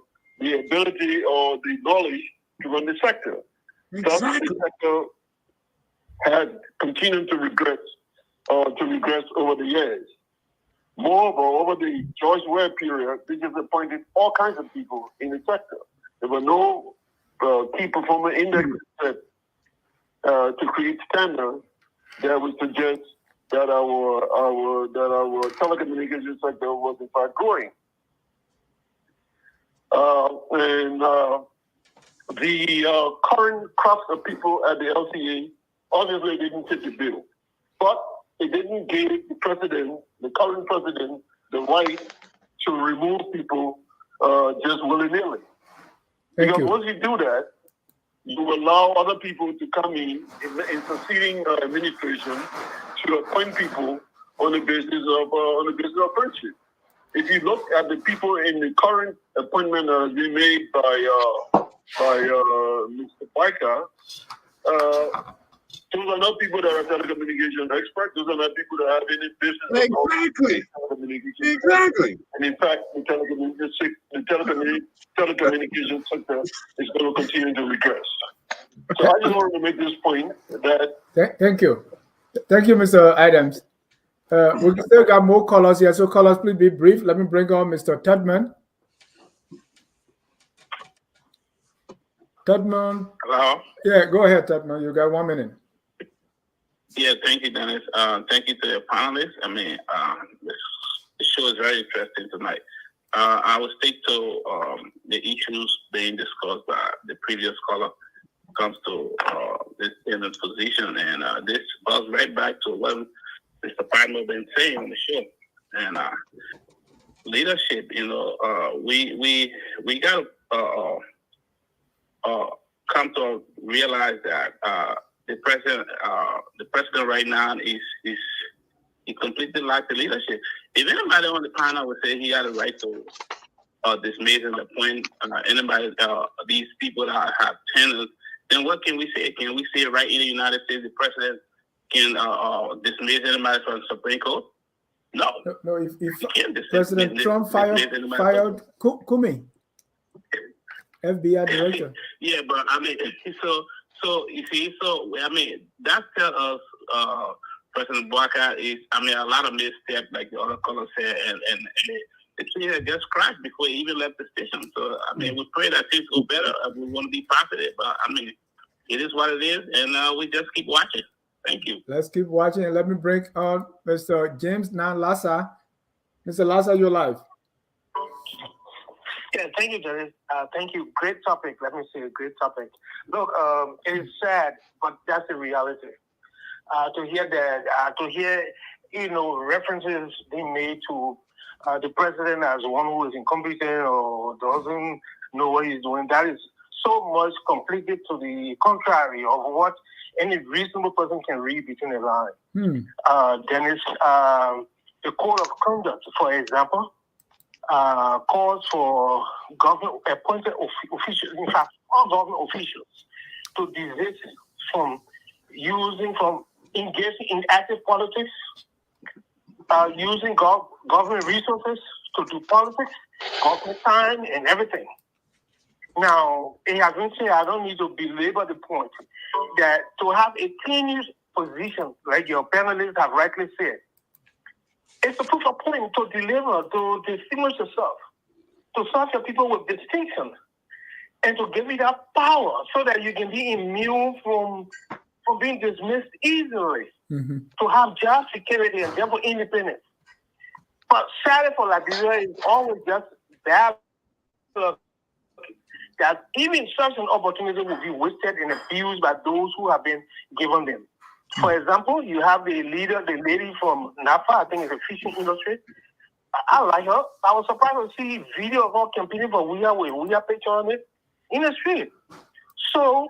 ability or the knowledge to run the sector. Thus, the sector had continued to regress over the years. Moreover, over the George Ware period, they just appointed all kinds of people in the sector. There were no key performer indexes to create standards that would suggest that our telecommunications sector was in fact growing. The current crop of people at the LCA obviously didn't fit the bill, but it didn't give the current president, the right to remove people just willy-nilly. Because once you do that, you allow other people to come in succeeding administration to appoint people on the basis of friendship. If you look at the people in the current appointment that has been made by Mr. Boakai, those are not people that are telecommunication experts. Those are not people that have any business. Exactly. And in fact, the telecommunications sector is going to continue to regress. So I just wanted to make this point that. Thank you. Thank you, Mr. Adams. We still got more callers here, so callers, please be brief. Let me bring on Mr. Tedman. Tedman. Hello? Yeah, go ahead, Tedman. You got 1 minute. Yeah, thank you, Dennis. Thank you to the panelists. I mean, the show is very interesting tonight. I will stick to the issues being discussed by the previous caller comes to this in the position, and this goes right back to what Mr. Palmer been saying on the show. And leadership, we got to come to realize that the president right now he completely lacks the leadership. If anybody on the panel would say he had a right to dismiss and appoint anybody, these people that have tenants, then what can we say? Can we say right in the United States the president can dismiss anybody from the Supreme Court? No. No, if President Trump fired Comey, FBI director. Yeah, but I mean, so you see, I mean, that tells us President Boakai is, I mean, a lot of missteps, like the other caller said, and the tree had just crashed before he even left the station. So, I mean, we pray that things go better. We want to be positive, but I mean, it is what it is, and we just keep watching. Thank you. Let's keep watching, and let me bring on Mr. James Lassa. Mr. Lassa, you're live. Yeah, thank you, Dennis. Thank you. Great topic. Let me say a great topic. Look, it is sad, but that's the reality. To hear references being made to the president as one who is incompetent or doesn't know what he's doing, that is so much completely to the contrary of what any reasonable person can read between the lines. Dennis, the code of conduct, for example, calls for government appointed officials, in fact, all government officials, to desist from engaging in active politics, using government resources to do politics, government time, and everything. Now, it has been said, I don't need to belabor the point, that to have a tenuous position, like your panelists have rightly said, it's a proof of point to deliver, to distinguish yourself, to serve your people with distinction, and to give you that power so that you can be immune from being dismissed easily, to have job security and therefore independence. But sadly for Liberia, it's always just bad that even such an opportunity will be wasted and abused by those who have been given them. For example, you have the lady from NAFA, I think it's the fishing industry. I like her. I was surprised to see video of her campaigning for Ouija with Ouija picture on it in the street. So,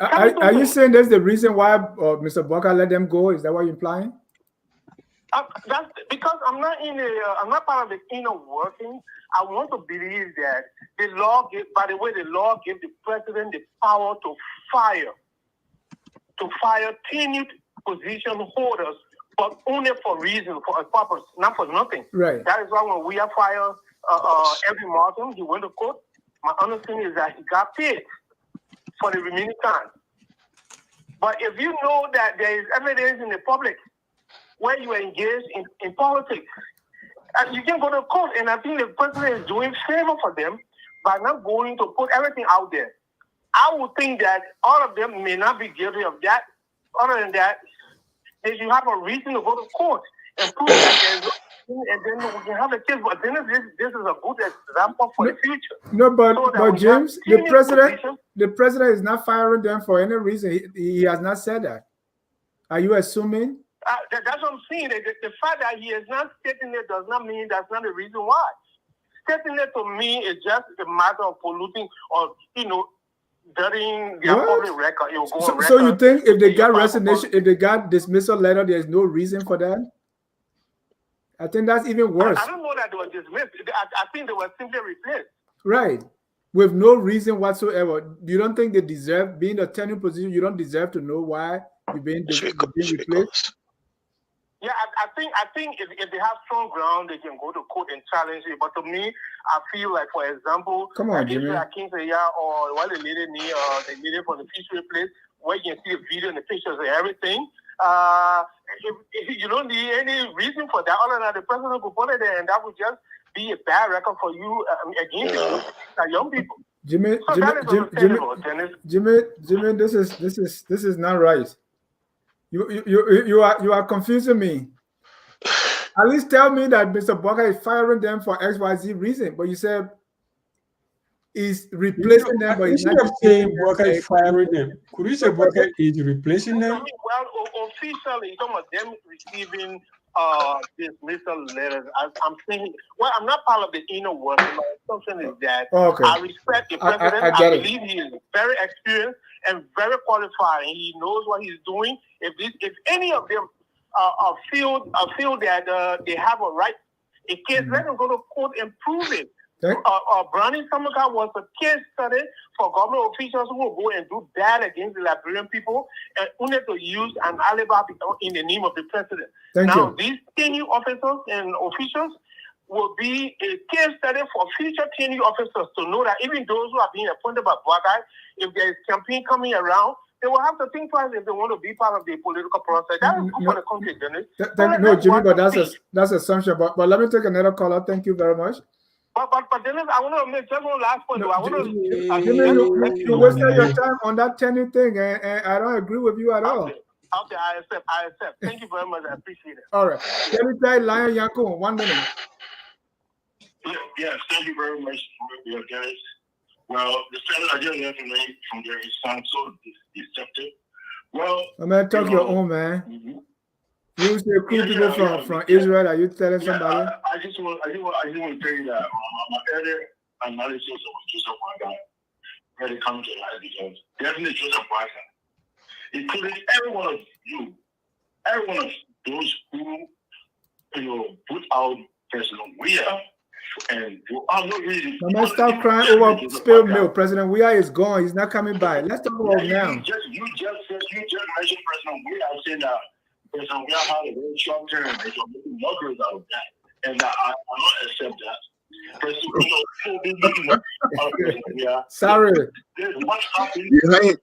are you saying that's the reason why Mr. Boakai let them go? Is that what you're implying? That's because I'm not I'm not part of the inner working. I want to believe that the law gave the president the power to fire tenured position holders, but only for reason, for a purpose, not for nothing. Right. That is why when we are fired every Martin, he went to court. My understanding is that he got paid for the remaining time. But if you know that there is evidence in the public where you are engaged in politics, you can go to court, and I think the president is doing favor for them by not going to put everything out there. I would think that all of them may not be guilty of that. Other than that, they should have a reason to go to court and prove that there's no, and then we can have a case. But then this is a good example for the future. No, but James, the president is not firing them for any reason. He has not said that. Are you assuming? That's what I'm saying. The fact that he is not stating it does not mean that's not the reason why. Stating it to me is just a matter of polluting or, dirtying their public record. So you think if they got resignation, if they got dismissal letter, there's no reason for that? I think that's even worse. I don't know that they were dismissed. I think they were simply replaced. Right. With no reason whatsoever. You don't think they deserve, being a tenure position, you don't deserve to know why you're being replaced? Yeah, I think if they have strong ground, they can go to court and challenge it. But to me, I feel like, for example, come on, Jimmy. Or what the lady need, the lady from the fishery place, where you can see a video and the pictures and everything. If you don't need any reason for that, other than the president could put it there, and that would just be a bad record for you against young people. Jimmy, this is not right. You are confusing me. At least tell me that Mr. Boakai is firing them for XYZ reason, but you said he's replacing them, but he's not saying Boakai is firing them. Could you say Boakai is replacing them? Well, officially, some of them receiving dismissal letters. I'm saying, well, I'm not part of the inner working. My assumption is that I respect the president. I believe he is very experienced and very qualified. He knows what he's doing. If any of them feel that they have a right, a case, let them go to court and prove it. Brownie Samaka was a case study for government officials who will go and do bad against the Liberian people and only to use an alibi in the name of the president. These tenure officers and officials will be a case study for future tenure officers to know that even those who are being appointed by Boakai, if there is campaign coming around, they will have to think twice if they want to be part of the political process. That is good for the country, Dennis. No, Jimmy, but that's assumption. But let me take another caller. Thank you very much. But Dennis, I want to make just one last point. Jimmy, you wasted your time on that tenure thing, and I don't agree with you at all. Okay, I accept. Thank you very much. I appreciate it. All right. Let me try Lion Yanko 1 minute. Yes, thank you very much, guys. Well, the statement I just learned from there sounds so deceptive. Well, I'm gonna talk your own, man. You say cool people from Israel. Are you telling somebody? I just want to tell you that my earlier analysis of Joseph Boakai really comes to life because definitely Joseph Boakai, including every one of you, every one of those who put out President Weah. And I'm not really. Stop crying over spilled milk. President Weah is gone. He's not coming by. Let's talk about now. You just mentioned President Weah. I said that President Weah had a very short term. They are making mockeries out of that, and I don't accept that. Sorry.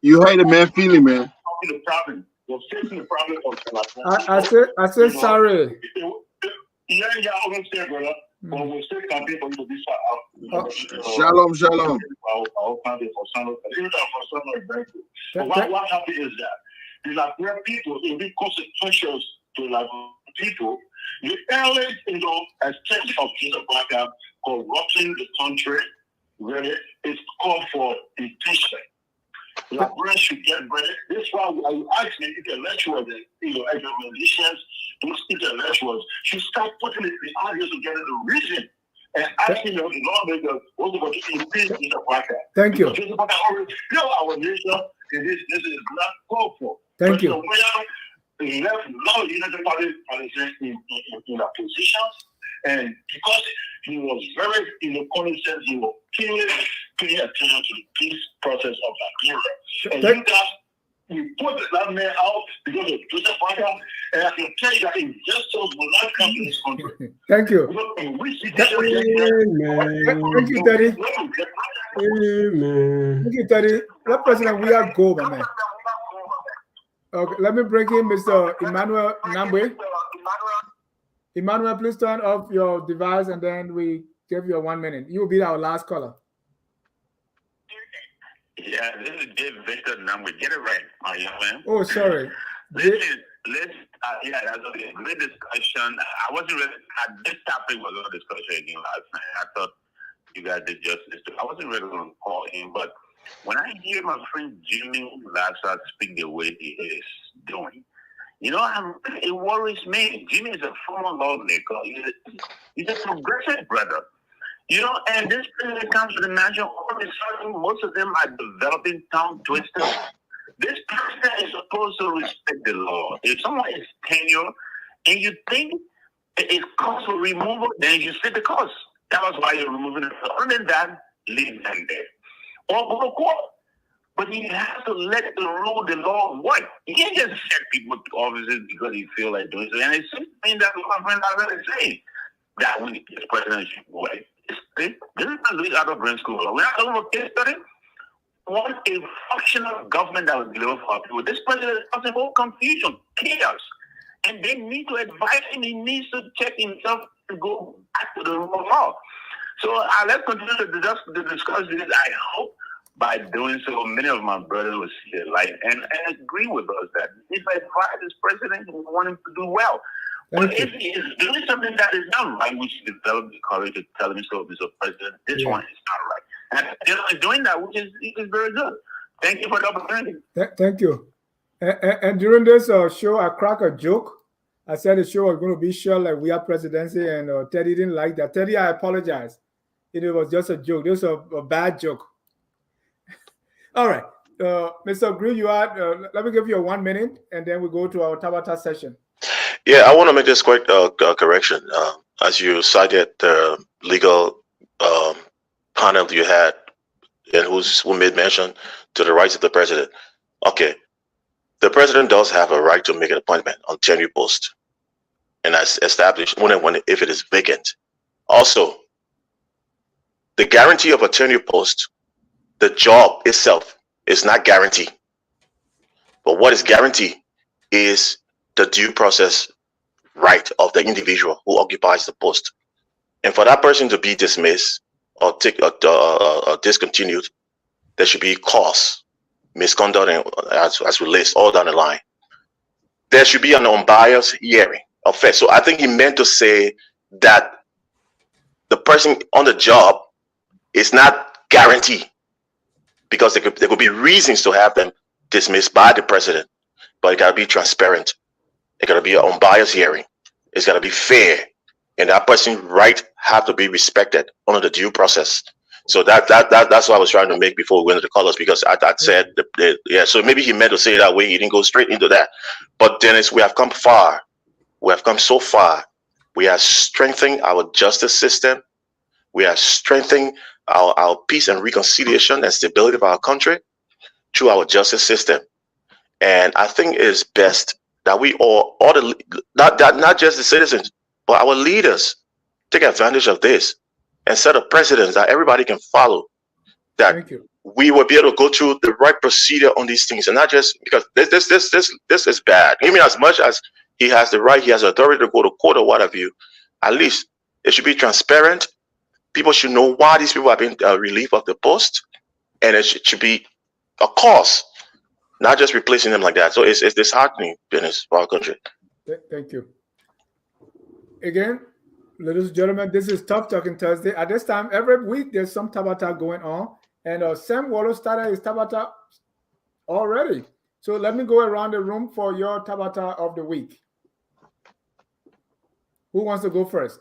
You hate a man feeling, man. The problem. You're facing the problem of I said sorry. Yeah, I understand, brother. But we'll still campaign for you to be Shalom. But what happened is that the Liberian people, it will be consequential to Liberian people. The early, extent of Joseph Boakai corrupting the country, really, it's called for impeachment. Liberians should get ready. This is why I ask the intellectuals, academicians, those intellectuals should start putting it behind us to get in the region and asking the lawmakers what's going to impeach Joseph Boakai. Thank you. Joseph Boakai already failed our nation, and this is not called for. Thank you. left a lot of United Party politicians in their positions, and because he was very, condescending, he was paying attention to the peace process of Nigeria. And you guys, we put that man out because of Joseph Parker, and I can tell you that investors will not come to this country. Thank you. Thank you, Teddy. Amen. Thank you, Teddy. What President, we are go, my man. Okay, let me bring in Mr. Emmanuel Nambwe. Emmanuel, please turn off your device and then we give you 1 minute. You will be our last caller. Yeah, this is Dave Victor Nambwe. Get it right, my young man. Oh, sorry. Yeah, that's okay. Great discussion. I wasn't really, this topic was a discussion again last night. I thought you guys did justice to. I wasn't really going to call in, but when I hear my friend Jimmy Lassa speak the way he is doing, it worries me. Jimmy is a former lawmaker. He's a progressive brother. And this president comes to the national, all of a sudden, most of them are developing tongue twisters. This president is supposed to respect the law. If someone is tenure and you think it's cause for removal, then you set the cause. That was why you're removing it. Other than that, leave them there. Or go to court. But you have to let the law work. You can't just set people to offices because you feel like doing so. And it's something that my friend I really say that when the president should work. This is not Louis out of brain school. We're not talking about case study. Want a functional government that will deliver for our people. This president is causing all confusion, chaos. And they need to advise him. He needs to check himself to go back to the rule of law. So let's continue to discuss this. I hope by doing so, many of my brothers will see the light and agree with us that if I advise this president, we want him to do well. But if he is doing something that is not right, we should develop the courage to tell him so, Mr. President, this one is not right. And doing that, which is very good. Thank you for the opportunity. Thank you. And during this show, I cracked a joke. I said the show was going to be short like we are presidency, and Teddy didn't like that. Teddy, I apologize. It was just a joke. This was a bad joke. All right. Mr. Grew, you are, let me give you 1 minute, and then we go to our Tabata session. Yeah, I want to make this quick correction. As you cited the legal panel you had, and who made mention to the rights of the president. Okay, the president does have a right to make an appointment on tenure post, and that's established when if it is vacant. Also, the guarantee of a tenure post, the job itself is not guaranteed. But what is guaranteed is the due process right of the individual who occupies the post. And for that person to be dismissed or discontinued, there should be cause, misconduct, and as we list all down the line. There should be an unbiased hearing of fact. So I think he meant to say that the person on the job is not guaranteed, because there could be reasons to have them dismissed by the president, but it got to be transparent. It got to be an unbiased hearing. It's got to be fair, and that person's right have to be respected under the due process. So that's what I was trying to make before we went into the colors, because I said yeah. So maybe he meant to say it that way. He didn't go straight into that. But Dennis, we have come far. We have come so far. We are strengthening our justice system. We are strengthening our peace and reconciliation and stability of our country through our justice system. And I think it is best that we not just the citizens, but our leaders take advantage of this and set a precedent that everybody can follow, that we will be able to go through the right procedure on these things, and not just because this is bad. I mean, as much as he has the right, he has authority to go to court or what have you, at least it should be transparent. People should know why these people have been relieved of the post, and it should be a cause, not just replacing them like that. So it's disheartening business for our country. Thank you. Again, ladies and gentlemen, this is Tough Talking Thursday. At this time, every week, there's some Tabata going on. And Sam Waller started his Tabata already. So let me go around the room for your Tabata of the week. Who wants to go first?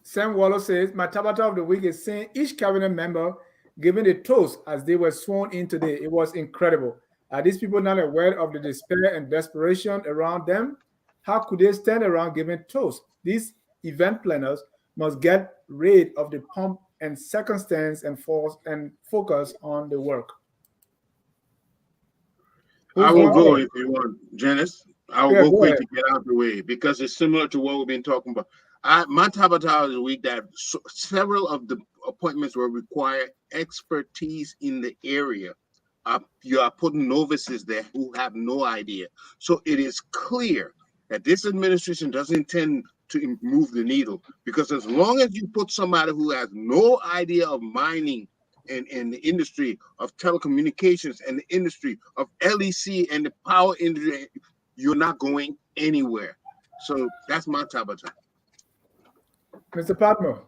Sam Waller says, my Tabata of the week is seeing each cabinet member giving a toast as they were sworn in today. It was incredible. Are these people not aware of the despair and desperation around them? How could they stand around giving toast? These event planners must get rid of the pomp and circumstance and force and focus on the work. I will go if you want, Janice. I will go quick ahead. to get out of the way because it's similar to what we've been talking about. My Tabata is a week that several of the appointments will require expertise in the area. You are putting novices there who have no idea. So it is clear that this administration doesn't intend to move the needle, because as long as you put somebody who has no idea of mining and the industry of telecommunications and the industry of LEC and the power industry, you're not going anywhere. So that's my Tabata. Mr. Patmo.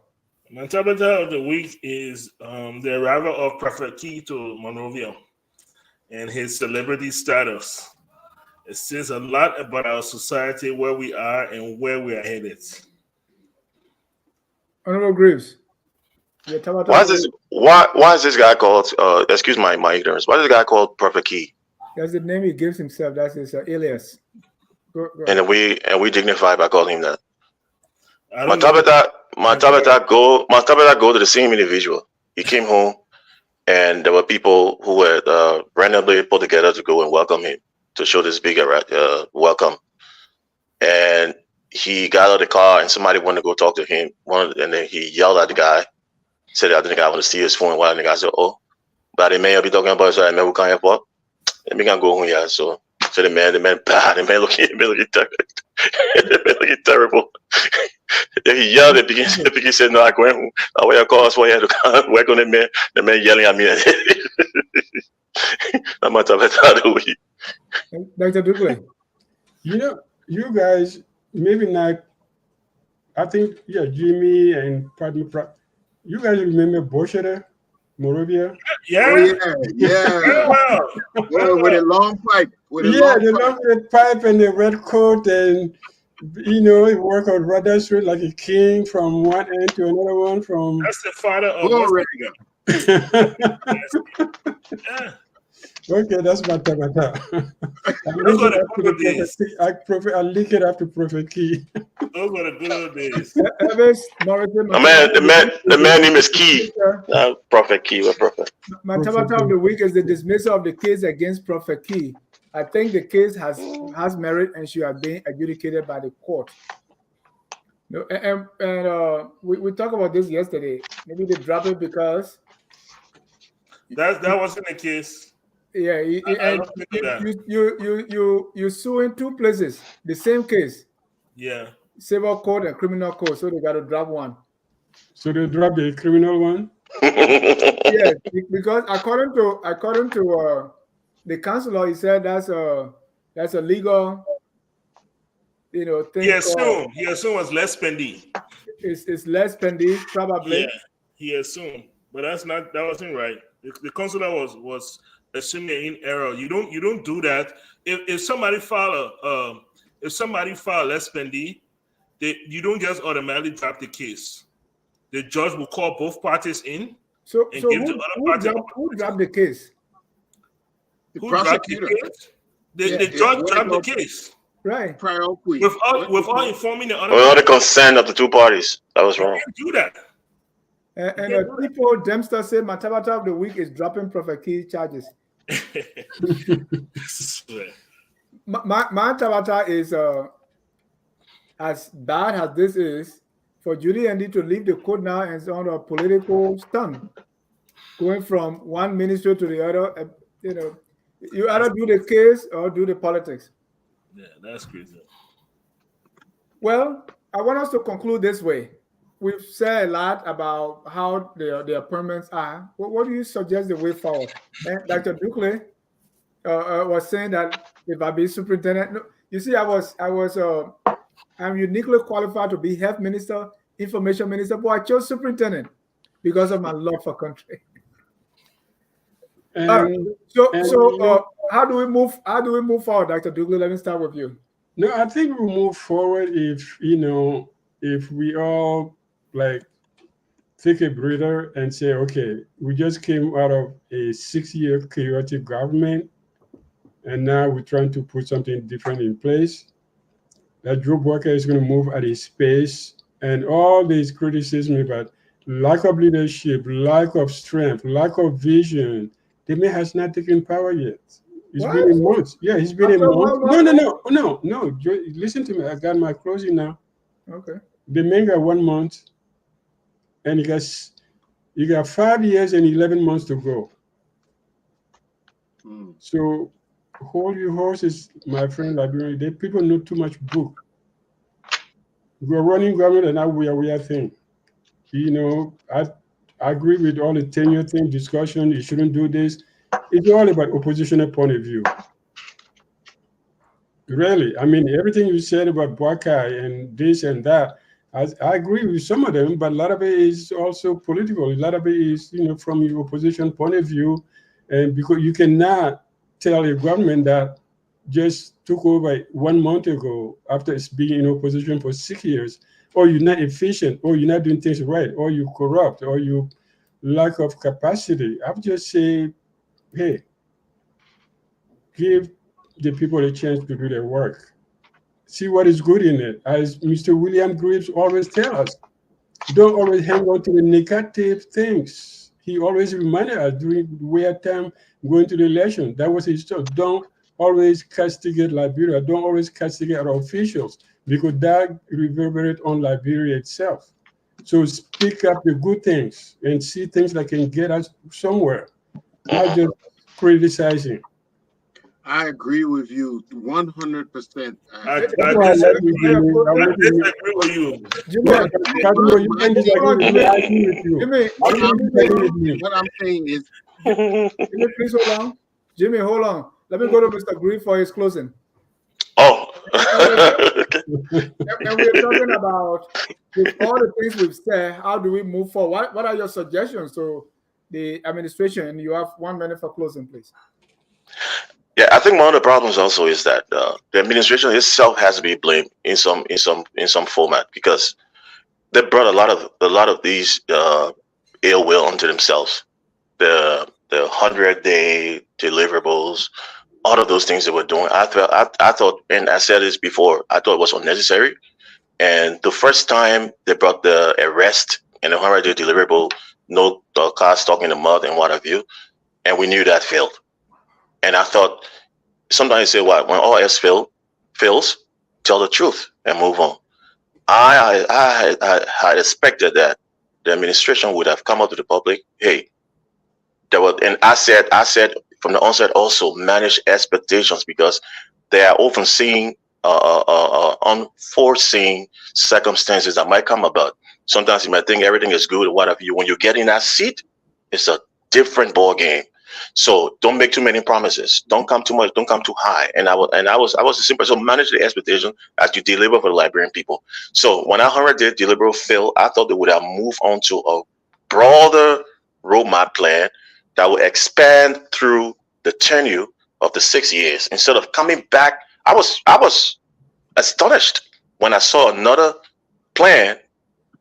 My Tabata of the week is the arrival of Prophet Key to Monrovia and his celebrity status. It says a lot about our society, where we are and where we are headed. Honorable Graves. Why is this guy called? Excuse my ignorance. Why is this guy called Prophet Key? That's the name he gives himself. That's his alias. Go and we dignify by calling him that. My Tabata go to the same individual. He came home, and there were people who were randomly put together to go and welcome him, to show this big welcome. And he got out of the car, and somebody wanted to go talk to him. And then he yelled at the guy, said, "I think the guy want to see his phone." And the guy said, "Oh, but the man be talking about, so I man, we can't help what? Let me go home, yeah." So the man looking terrible. Then he yelled at the he said, "No, I go home. I wear a car, so I had to work on the man yelling at me." I'm not talking about the week. Dr. Dugley. You guys, maybe not, I think, Jimmy and Padma, you guys remember Boshera, Morovia? Yeah. Oh, yeah. With a long pipe. The long pipe and the red coat, and he worked on Rudder Street like a king from one end to another one. That's the father of yeah. Okay, that's my Tabata. I link it up to Prophet Key. Those were the good old days. The man name is Key. Prophet Key. What Prophet? My Tabata of the week is the dismissal of the case against Prophet Key. I think the case has merit and should have been adjudicated by the court. We talked about this yesterday. Maybe they dropped it because that wasn't the case. Yeah, you sue in two places, the same case. Yeah. Civil court and criminal court, so they got to drop one. So they dropped the criminal one? Yes, because according to the counselor, he said that's a legal, thing. He assumed it was less pending. It's less pending, probably. Yeah, he assumed, but that wasn't right. The counselor was assuming in error. You don't do that. If somebody file less pending, you don't just automatically drop the case. The judge will call both parties in. So who dropped the case? Who dropped the case? The judge dropped the case. Right. Without informing the other. Without the consent of the two parties. That was wrong. You can't do that. And people Dempster say my Tabata of the week is dropping Prophet Key charges. my Tabata is as bad as this is, for Judy Andy to leave the court now and on a political stunt, going from one ministry to the other. You either do the case or do the politics. Yeah, that's crazy. Well, I want us to conclude this way. We've said a lot about how the appointments are. What do you suggest the way forward? And Dr. Dukley was saying that if I be superintendent, you see, I'm uniquely qualified to be health minister, information minister, but I chose superintendent because of my love for country. How do we move? How do we move forward, Dr. Dukley? Let me start with you. No, I think we move forward if we all take a breather and say, okay, we just came out of a 6-year chaotic government. and now we're trying to put something different in place. That Joe Boakai is going to move at his pace, and all this criticism about lack of leadership, lack of strength, lack of vision. The man has not taken power yet. It's been a month. Yeah, it's been a After month. 1 month? No. Listen to me. I got my closing now. Okay. The man got 1 month, and he got 5 years and 11 months to go. So hold your horses, my friend. Liberian. People know too much book. We're running government, and now we are thing. You know, I agree with all the tenure thing discussion. You shouldn't do this. It's all about oppositional point of view. Really, I mean, everything you said about Boakai and this and that, I agree with some of them, but a lot of it is also political. A lot of it is, from your opposition point of view, and because you cannot tell a government that just took over 1 month ago after it's been in opposition for 6 years, or you're not efficient, or you're not doing things right, or you corrupt, or you lack of capacity. I would just say, hey, give the people a chance to do their work. See what is good in it. As Mr. William Greaves always tells us, don't always hang on to the negative things. He always reminded us during the weird time going to the election. That was his thought. Don't always castigate Liberia. Don't always castigate our officials, because that reverberates on Liberia itself. So speak up the good things and see things that can get us somewhere, not just criticizing. I agree with you 100%. I disagree with you. What I'm saying is, Jimmy, please hold on. Jimmy, hold on. Let me go to Mr. Green for his closing. Oh. And we're talking about, with all the things we've said, how do we move forward? What are your suggestions to the administration? And you have 1 minute for closing, please. Yeah, I think one of the problems also is that the administration itself has to be blamed in some format, because they brought a lot of these ill will onto themselves. The 100-day deliverables, all of those things they were doing. I thought, and I said this before, I thought it was unnecessary. And the first time they brought the arrest and the 100-day deliverable, no cars stuck in the mud and what have you, and we knew that failed. And I thought, sometimes you say, what, when all else fails, tell the truth and move on. I had expected that the administration would have come up to the public, hey, there was, and I said from the onset also, manage expectations, because they are often seeing unforeseen circumstances that might come about. Sometimes you might think everything is good or what have you. When you get in that seat, it's a different ball game. So don't make too many promises. Don't come too much. Don't come too high. And I was the simple. So manage the expectation as you deliver for the Liberian people. So when 100-day deliverable failed, I thought they would have moved on to a broader roadmap plan that will expand through the tenure of the 6 years instead of coming back. I was astonished when I saw another plan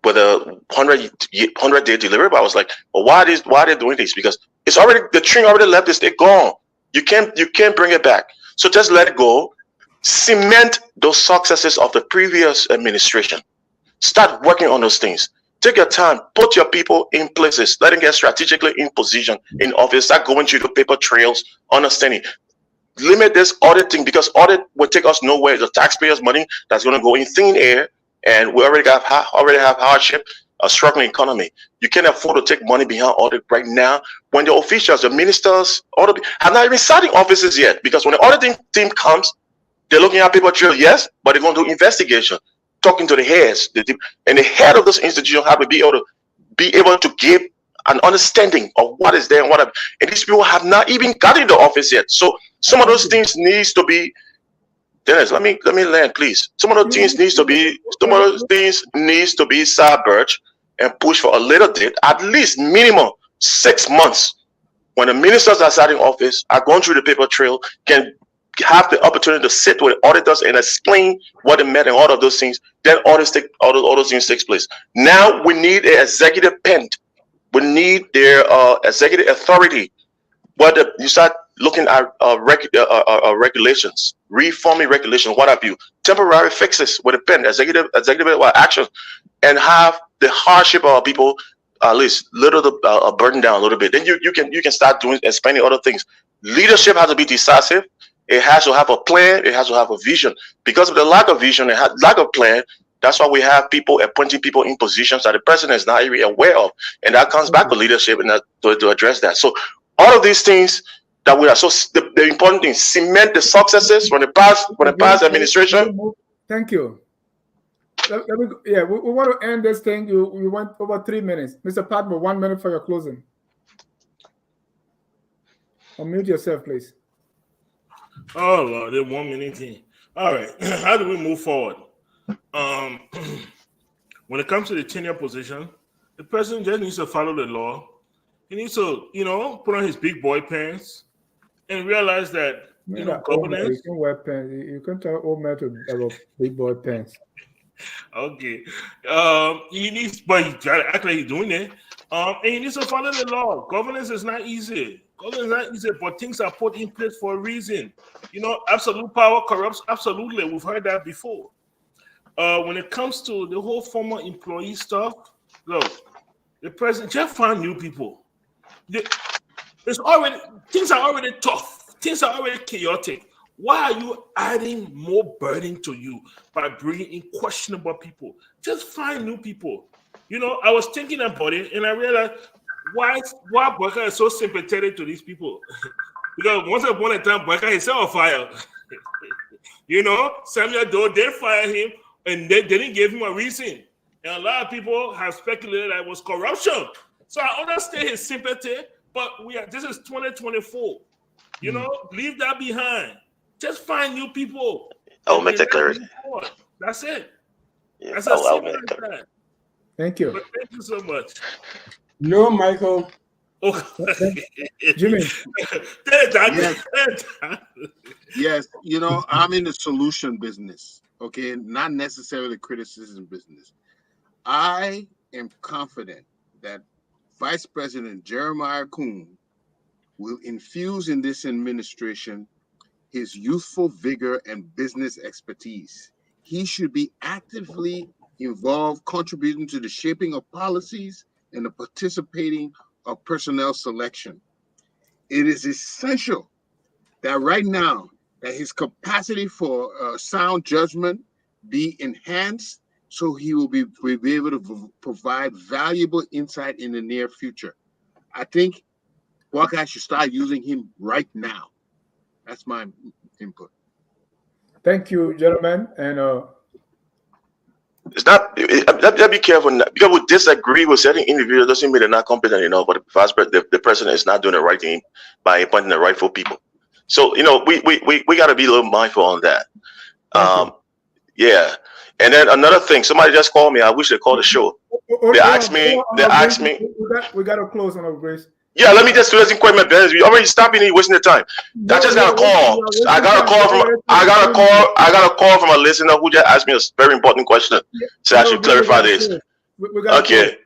with a 100-day deliverable. I was like, well, why are they doing this? Because it's already, the train already left the state, gone. You can't bring it back. So just let it go. Cement those successes of the previous administration. Start working on those things. Take your time. Put your people in places. Let them get strategically in position in office. Start going through the paper trails. Understanding. Limit this audit thing, because audit will take us nowhere. The taxpayers' money that's going to go in thin air, and we already have hardship. A struggling economy. You can't afford to take money behind audit right now when the officials, the ministers, have not even started offices yet. Because when the auditing team comes, they're looking at paper trail, yes, but they're going to do investigation, talking to the heads, and the head of this institution have to be able to give an understanding of what is there and what. And these people have not even got into office yet. So some of those things needs to be. Dennis, let me land, please. Some of those things needs to be submerged and push for a little bit, at least minimum 6 months. When the ministers are starting office, are going through the paper trail, can have the opportunity to sit with auditors and explain what they meant and all of those things. Then all those things takes place. Now we need an executive pen. We need their executive authority. But you start looking at regulations, reforming regulations, what have you, temporary fixes with a pen, executive action, and have the hardship of our people at least burden down a little bit. Then you can start doing expanding other things. Leadership has to be decisive. It has to have a plan. It has to have a vision. Because of the lack of vision and lack of plan, that's why we have people appointing people in positions that the president is not even aware of, and that comes back to leadership and to address that. So all of these things that we are the important thing, cement the successes from the past administration. Thank you. We want to end this thing. You went over 3 minutes, Mr. Padmo. 1 minute for your closing. Unmute yourself, please. Oh Lord, the 1 minute thing. All right, how do we move forward? When it comes to the tenure position, the president just needs to follow the law. He needs to, put on his big boy pants and realize that, governance. You can wear pants. You can tell old man to have big boy pants. Okay. He needs, but he try to act like he's doing it. And he needs to follow the law. Governance is not easy. Governance is not easy, but things are put in place for a reason. Absolute power corrupts. Absolutely. We've heard that before. When it comes to the whole former employee stuff, look, the president just find new people. Things are already tough. Things are already chaotic. Why are you adding more burden to you by bringing in questionable people? Just find new people. I was thinking about it, and I realized why Boakai is so sympathetic to these people. Because once upon a time, Boakai is on fire. Samuel Doe did fire him, and they didn't give him a reason. And a lot of people have speculated that it was corruption. So I understand his sympathy, but this is 2024. Leave that behind. Just find new people. I'll make that clear. That's it. Yeah, That's I'll make that clear. Thank you. But thank you so much. No, Michael. Jimmy. Yes, I'm in the solution business, okay, not necessarily criticism business. I am confident that Vice President Jeremiah Kuhn will infuse in this administration his youthful vigor and business expertise. He should be actively involved, contributing to the shaping of policies and the participating of personnel selection. It is essential that right now that his capacity for sound judgment be enhanced, so he will be able to provide valuable insight in the near future. I think Boakai should start using him right now. That's my input. Thank you, gentlemen. And it's not. Let's be careful because we disagree with certain individuals. Doesn't mean they're not competent enough. But the president is not doing the right thing by appointing the rightful people. So we got to be a little mindful on that. Yeah. And then another thing, somebody just called me. I wish they called the show. They asked me. We got to close on our grace. Yeah, let me just do this in quick, my business. You already stopping me, wasting the time. I just got a call. I got a call from a listener who just asked me a very important question. So I should clarify this. Okay.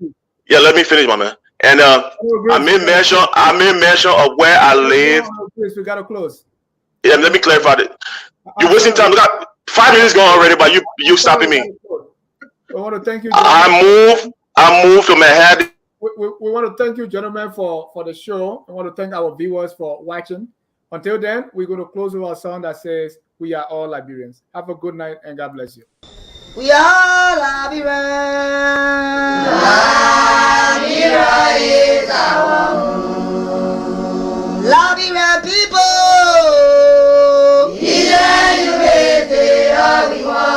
Yeah, let me finish, my man. And I made mention of where I live. We got to close. Yeah, let me clarify it. You're wasting time. We got 5 minutes gone already, but you stopping me. I want to thank you. I moved to Manhattan. We want to thank you, gentlemen, for the show. I want to thank our viewers for watching. Until then, we're going to close with our song that says, "We are all Liberians." Have a good night and God bless you. We are Liberians. Liberia is our home. Liberian people. Is educated, everyone.